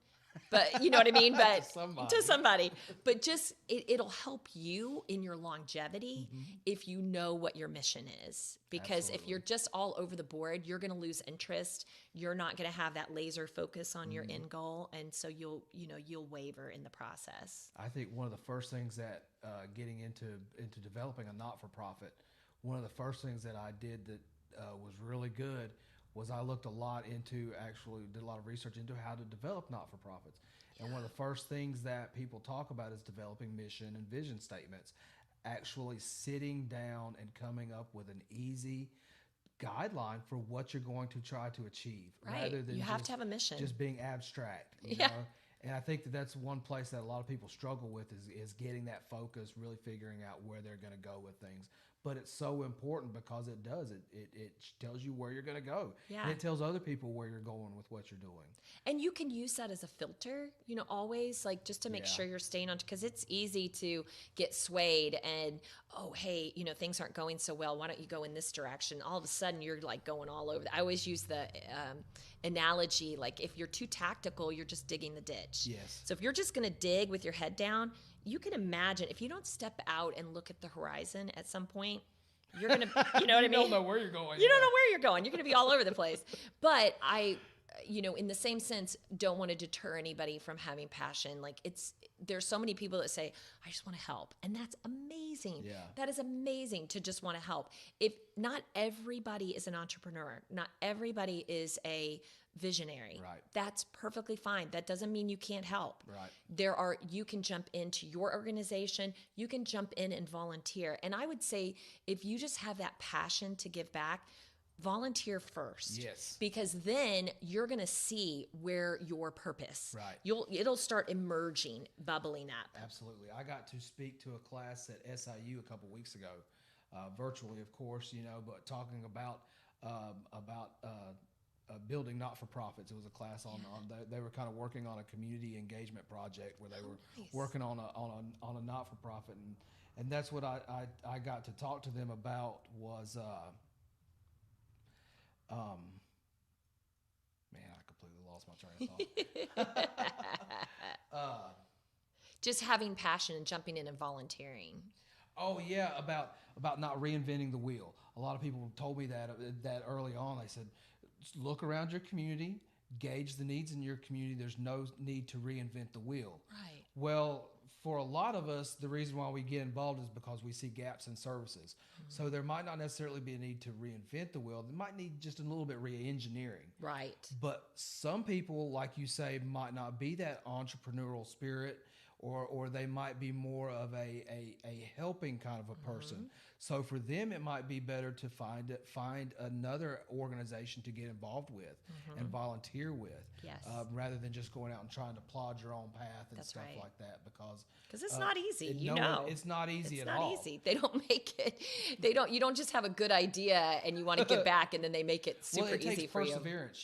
A: but you know what I mean? But
B: somebody.
A: to somebody, but just, it'll help you in your longevity if you know what your mission is. Because if you're just all over the board, you're going to lose interest. You're not going to have that laser focus on your end goal. And so you'll waver in the process.
B: I think one of the first things that getting into developing a not-for-profit, one of the first things that I did that was really good was I looked a lot into, actually did a lot of research into how to develop not-for-profits. And one of the first things that people talk about is developing mission and vision statements, actually sitting down and coming up with an easy guideline for what you're going to try to achieve.
A: Right.
B: Rather than
A: you have to have a mission.
B: Just being abstract. You
A: Yeah.
B: know? And I think that's one place that a lot of people struggle with is getting that focus, really figuring out where they're going to go with things. But it's so important because it tells you where you're going to go.
A: Yeah.
B: And it tells other people where you're going with what you're doing.
A: And you can use that as a filter, always, like, just to make sure you're staying on, because it's easy to get swayed and, oh, hey, things aren't going so well. Why don't you go in this direction? All of a sudden you're like going all over. I always use the analogy, like, if you're too tactical, you're just digging the ditch.
B: Yes.
A: So if you're just going to dig with your head down, you can imagine if you don't step out and look at the horizon at some point, you're going to, you know what I mean?
B: You don't know where you're going.
A: You don't know where you're going. You're going to be all over the place. But I, in the same sense, don't want to deter anybody from having passion. Like, there's so many people that say, I just want to help. And that's amazing.
B: Yeah.
A: That is amazing to just want to help. If not everybody is an entrepreneur, not everybody is a visionary.
B: Right.
A: That's perfectly fine. That doesn't mean you can't help.
B: Right.
A: You can jump into your organization, you can jump in and volunteer. And I would say, if you just have that passion to give back, volunteer first.
B: Yes.
A: Because then you're going to see where your purpose.
B: Right.
A: It'll start emerging, bubbling up.
B: Absolutely. I got to speak to a class at SIU a couple weeks ago, virtually, of course, but talking about building not-for-profits. It was a class on they were kind of working on a community engagement project where they were working on a not-for-profit, and that's what I got to talk to them about was man, I completely lost my train of thought.
A: Just having passion and jumping in and volunteering.
B: Oh yeah, about not reinventing the wheel. A lot of people told me that early on. They said, look around your community, gauge the needs in your community. There's no need to reinvent the wheel.
A: Right.
B: Well, for a lot of us, the reason why we get involved is because we see gaps in services. So there might not necessarily be a need to reinvent the wheel. They might need just a little bit re-engineering.
A: Right.
B: But some people, like you say, might not be that entrepreneurial spirit, or they might be more of a helping kind of a person. So for them, it might be better to find another organization to get involved with and volunteer with, rather than just going out and trying to plod your own path and stuff like that. Because
A: it's not easy,
B: it's not easy at all.
A: It's not easy. They don't make it. You don't just have a good idea and you want to give back, and then they make it super
B: it takes
A: easy for you.
B: Perseverance.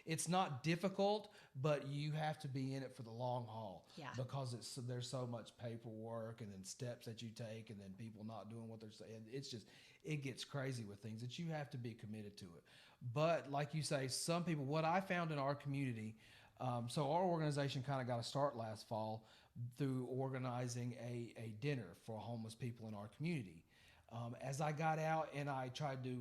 B: It's not difficult, but you have to be in it for the long haul.
A: Yeah.
B: Because there's so much paperwork and then steps that you take and then people not doing what they're saying. It gets crazy with things that you have to be committed to it. But like you say, some people, what I found in our community, so our organization kind of got a start last fall through organizing a dinner for homeless people in our community. As I got out and I tried to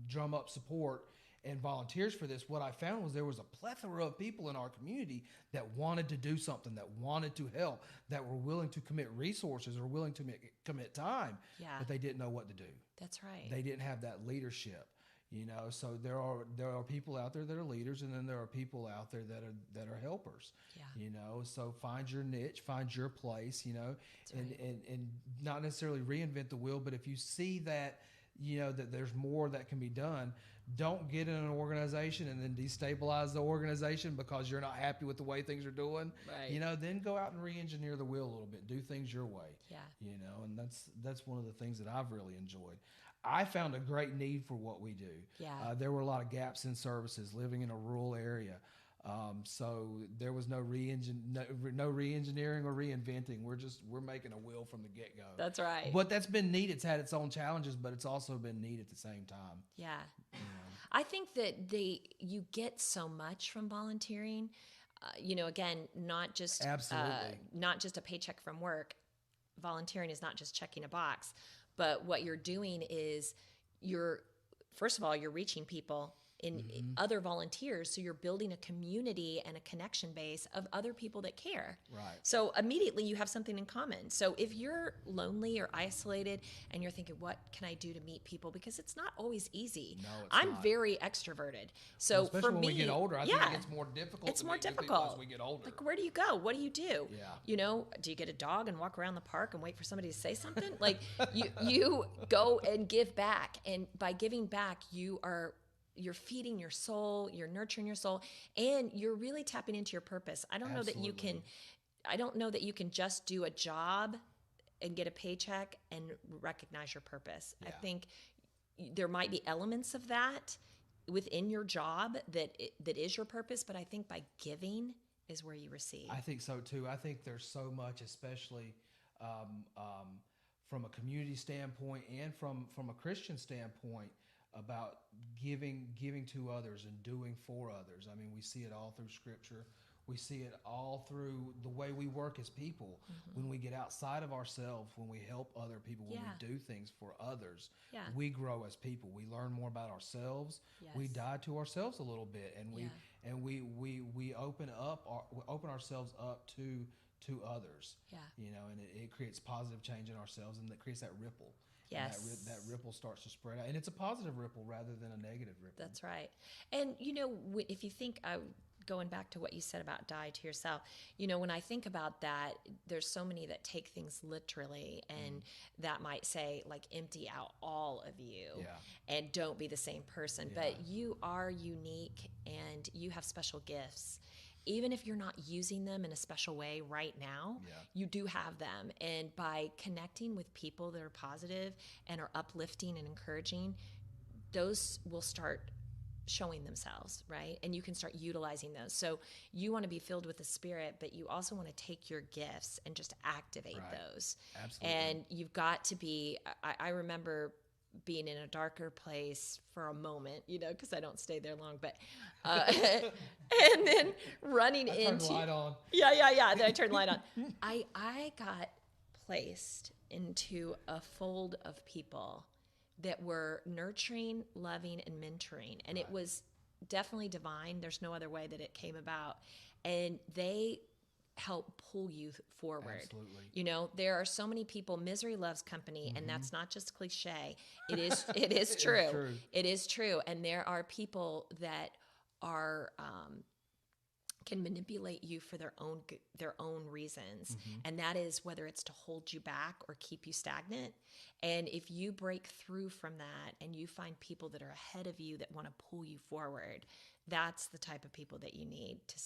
B: drum up support and volunteers for this, what I found was there was a plethora of people in our community that wanted to do something, that wanted to help, that were willing to commit resources or willing to commit time, but they didn't know what to do.
A: That's right.
B: They didn't have that leadership, So there are people out there that are leaders, and then there are people out there that are helpers.
A: Yeah.
B: So find your niche, find your place, and not necessarily reinvent the wheel, but if you see that that there's more that can be done, don't get in an organization and then destabilize the organization because you're not happy with the way things are doing.
A: Right.
B: Then go out and re-engineer the wheel a little bit. Do things your way.
A: Yeah.
B: And that's one of the things that I've really enjoyed. I found a great need for what we do.
A: Yeah.
B: There were a lot of gaps in services living in a rural area. So there was no re-engineering or reinventing. We're making a wheel from the get-go.
A: That's right.
B: But that's been neat. It's had its own challenges, but it's also been neat at the same time.
A: Yeah. I think that you get so much from volunteering. again, not just
B: Absolutely.
A: not just a paycheck from work. Volunteering is not just checking a box, but what you're doing is first of all, you're reaching people in other volunteers. So you're building a community and a connection base of other people that care.
B: Right.
A: So immediately you have something in common. So if you're lonely or isolated and you're thinking, what can I do to meet people? Because it's not always easy.
B: No, it's
A: I'm
B: not.
A: very extroverted. So
B: Especially
A: for
B: when
A: me,
B: we get older, I think it gets more difficult.
A: It's
B: to
A: more
B: meet new people
A: difficult
B: as we get older.
A: Like, where do you go? What do you do?
B: Yeah.
A: Do you get a dog and walk around the park and wait for somebody to say something? Like you go and give back. And by giving back, you're feeding your soul, you're nurturing your soul, and you're really tapping into your purpose. I don't know that you can just do a job and get a paycheck and recognize your purpose.
B: Yeah.
A: I think there might be elements of that within your job that is your purpose, but I think by giving is where you receive.
B: I think so too. I think there's so much, especially from a community standpoint and from a Christian standpoint, about giving to others and doing for others. I mean, we see it all through Scripture. We see it all through the way we work as people. When we get outside of ourselves, when we help other people, when we do things for others, we grow as people. We learn more about ourselves.
A: Yes.
B: We die to ourselves a little bit, and we open ourselves up to others.
A: Yeah.
B: And it creates positive change in ourselves, and it creates that ripple.
A: Yes.
B: And that ripple starts to spread out, and it's a positive ripple rather than a negative ripple.
A: That's right. And if you think, going back to what you said about die to yourself, when I think about that, there's so many that take things literally, and that might say, like, empty out all of you and don't be the same person. But you are unique and you have special gifts. Even if you're not using them in a special way right now, you do have them. And by connecting with people that are positive and are uplifting and encouraging, those will start showing themselves, right? And you can start utilizing those. So you want to be filled with the Spirit, but you also want to take your gifts and just activate those.
B: Absolutely.
A: And you've got to be, I remember being in a darker place for a moment, because I don't stay there long, but and then running into
B: turn the light on.
A: Yeah. Then I turned the light on. I got placed into a fold of people that were nurturing, loving, and mentoring, and it was definitely divine. There's no other way that it came about, and they help pull you forward.
B: Absolutely.
A: There are so many people. Misery loves company, and that's not just cliche. It is true. It is true. And there are people that are can manipulate you for their own reasons, and that is whether it's to hold you back or keep you stagnant. And if you break through from that and you find people that are ahead of you that want to pull you forward, that's the type of people that you need to,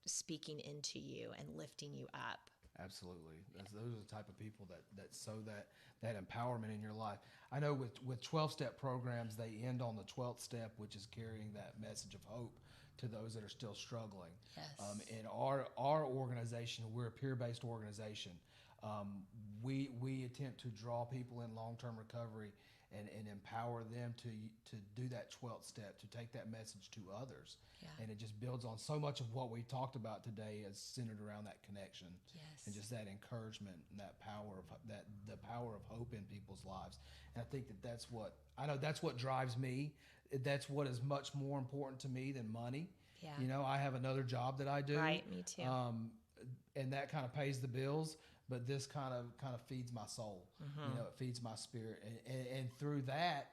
A: speaking into you and lifting you up.
B: Absolutely. Those are the type of people that sow that empowerment in your life. I know with 12-step programs, they end on the 12th step, which is carrying that message of hope to those that are still struggling.
A: Yes.
B: In our organization, we're a peer-based organization. We attempt to draw people in long-term recovery and empower them to do that 12th step, to take that message to others.
A: Yeah.
B: And it just builds on so much of what we talked about today is centered around that connection.
A: Yes.
B: And just that encouragement and the power of hope in people's lives. And I think that's what drives me. That's what is much more important to me than money.
A: Yeah.
B: I have another job that I do.
A: Right, me too.
B: And that kind of pays the bills, but this kind of feeds my soul. It feeds my spirit, and through that,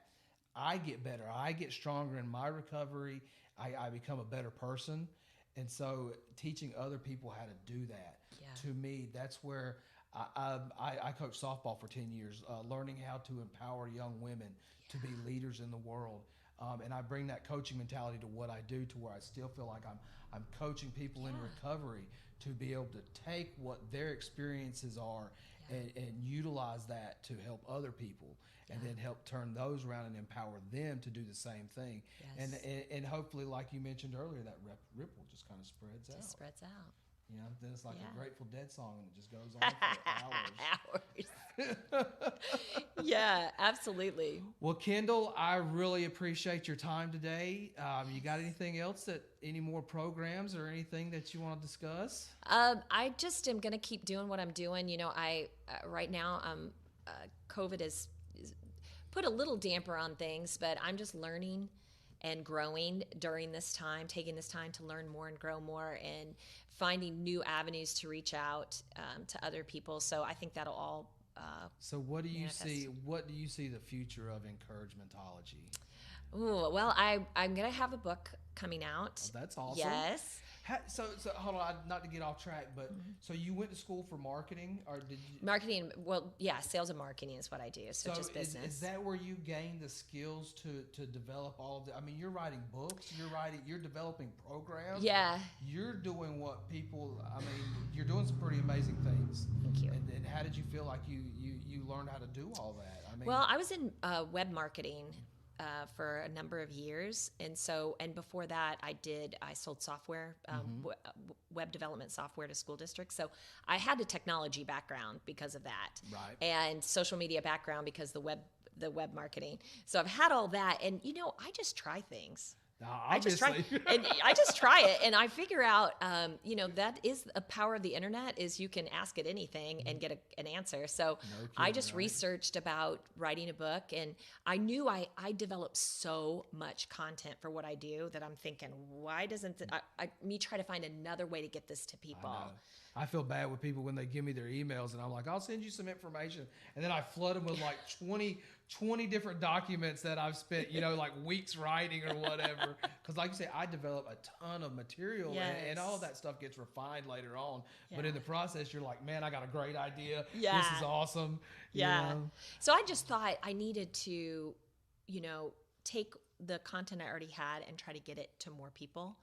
B: I get better. I get stronger in my recovery. I become a better person, and so teaching other people how to do that, to me, that's where I coached softball for 10 years, learning how to empower young women to be leaders in the world. And I bring that coaching mentality to what I do, to where I still feel like I'm coaching people in recovery to be able to take what their experiences are and utilize that to help other people, and then help turn those around and empower them to do the same thing.
A: Yes.
B: And hopefully, like you mentioned earlier, that ripple just kind of spreads out.
A: Just spreads out.
B: Then it's like a Grateful Dead song, and it just goes on for hours.
A: Yeah, absolutely.
B: Well, Kendall, I really appreciate your time today. You got anything else any more programs or anything that you want to discuss?
A: I just am going to keep doing what I'm doing. I right now COVID is put a little damper on things, but I'm just learning and growing during this time, taking this time to learn more and grow more, and finding new avenues to reach out to other people. So I think that'll all.
B: So what do you
A: manifest.
B: see? What do you see the future of encouragementology?
A: Ooh, well, I'm gonna have a book coming out.
B: Oh, that's awesome.
A: Yes.
B: So hold on, not to get off track, but so you went to school for marketing, or did you?
A: Marketing, well, yeah, sales and marketing is what I do. So just business.
B: Is that where you gain the skills to develop all of the? I mean, you're writing books, you're developing programs.
A: Yeah.
B: You're doing what people. I mean, you're doing some pretty amazing things.
A: Thank you.
B: And how did you feel like you learned how to do all that? I mean,
A: Well, I was in web marketing for a number of years, and before that, I sold software, web development software to school districts. So I had a technology background because of that,
B: right,
A: and social media background because the web marketing. So I've had all that, and I just try things. I just try it, and I figure out, that is the power of the internet, is you can ask it anything and get an answer. So I just researched about writing a book, and I knew I developed so much content for what I do that I'm thinking, why doesn't me try to find another way to get this to people?
B: I feel bad with people when they give me their emails and I'm like, I'll send you some information. And then I flood them with like 20 different documents that I've spent, like weeks writing or whatever. Because like you say, I develop a ton of material,
A: yes.
B: and all of that stuff gets refined later on.
A: Yeah.
B: But in the process, you're like, man, I got a great idea.
A: Yeah.
B: This is awesome.
A: Yeah. So I just thought I needed to, take the content I already had and try to get it to more people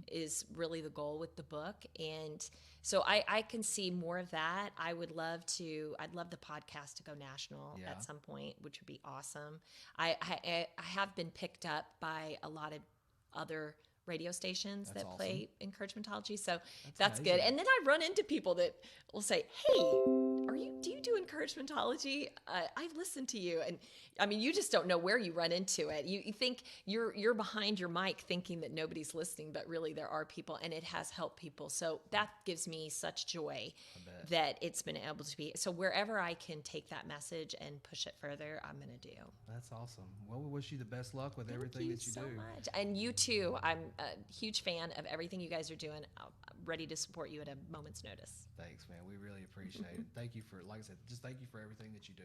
A: is really the goal with the book. And so I can see more of that. I'd love the podcast to go national at some point, which would be awesome. I have been picked up by a lot of other radio stations that
B: awesome.
A: Play encouragementology. So that's
B: amazing.
A: good. And then I run into people that will say, hey, do you do encouragementology? I've listened to you. And I mean, you just don't know where you run into it. You think you're behind your mic thinking that nobody's listening, but really there are people, and it has helped people. So that gives me such joy that it's been able to be. So wherever I can take that message and push it further, I'm going to do.
B: That's awesome. Well, we wish you the best luck with everything that you do.
A: Thank you so much. And you too. I'm a huge fan of everything you guys are doing. I'm ready to support you at a moment's notice.
B: Thanks, man. We really appreciate it. Thank you for, like I said, just thank you for everything that you do.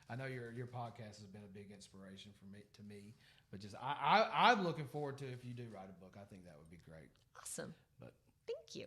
B: I know your podcast has been a big inspiration to me, but just I'm looking forward to if you do write a book. I think that would be great.
A: Awesome.
B: But
A: thank you.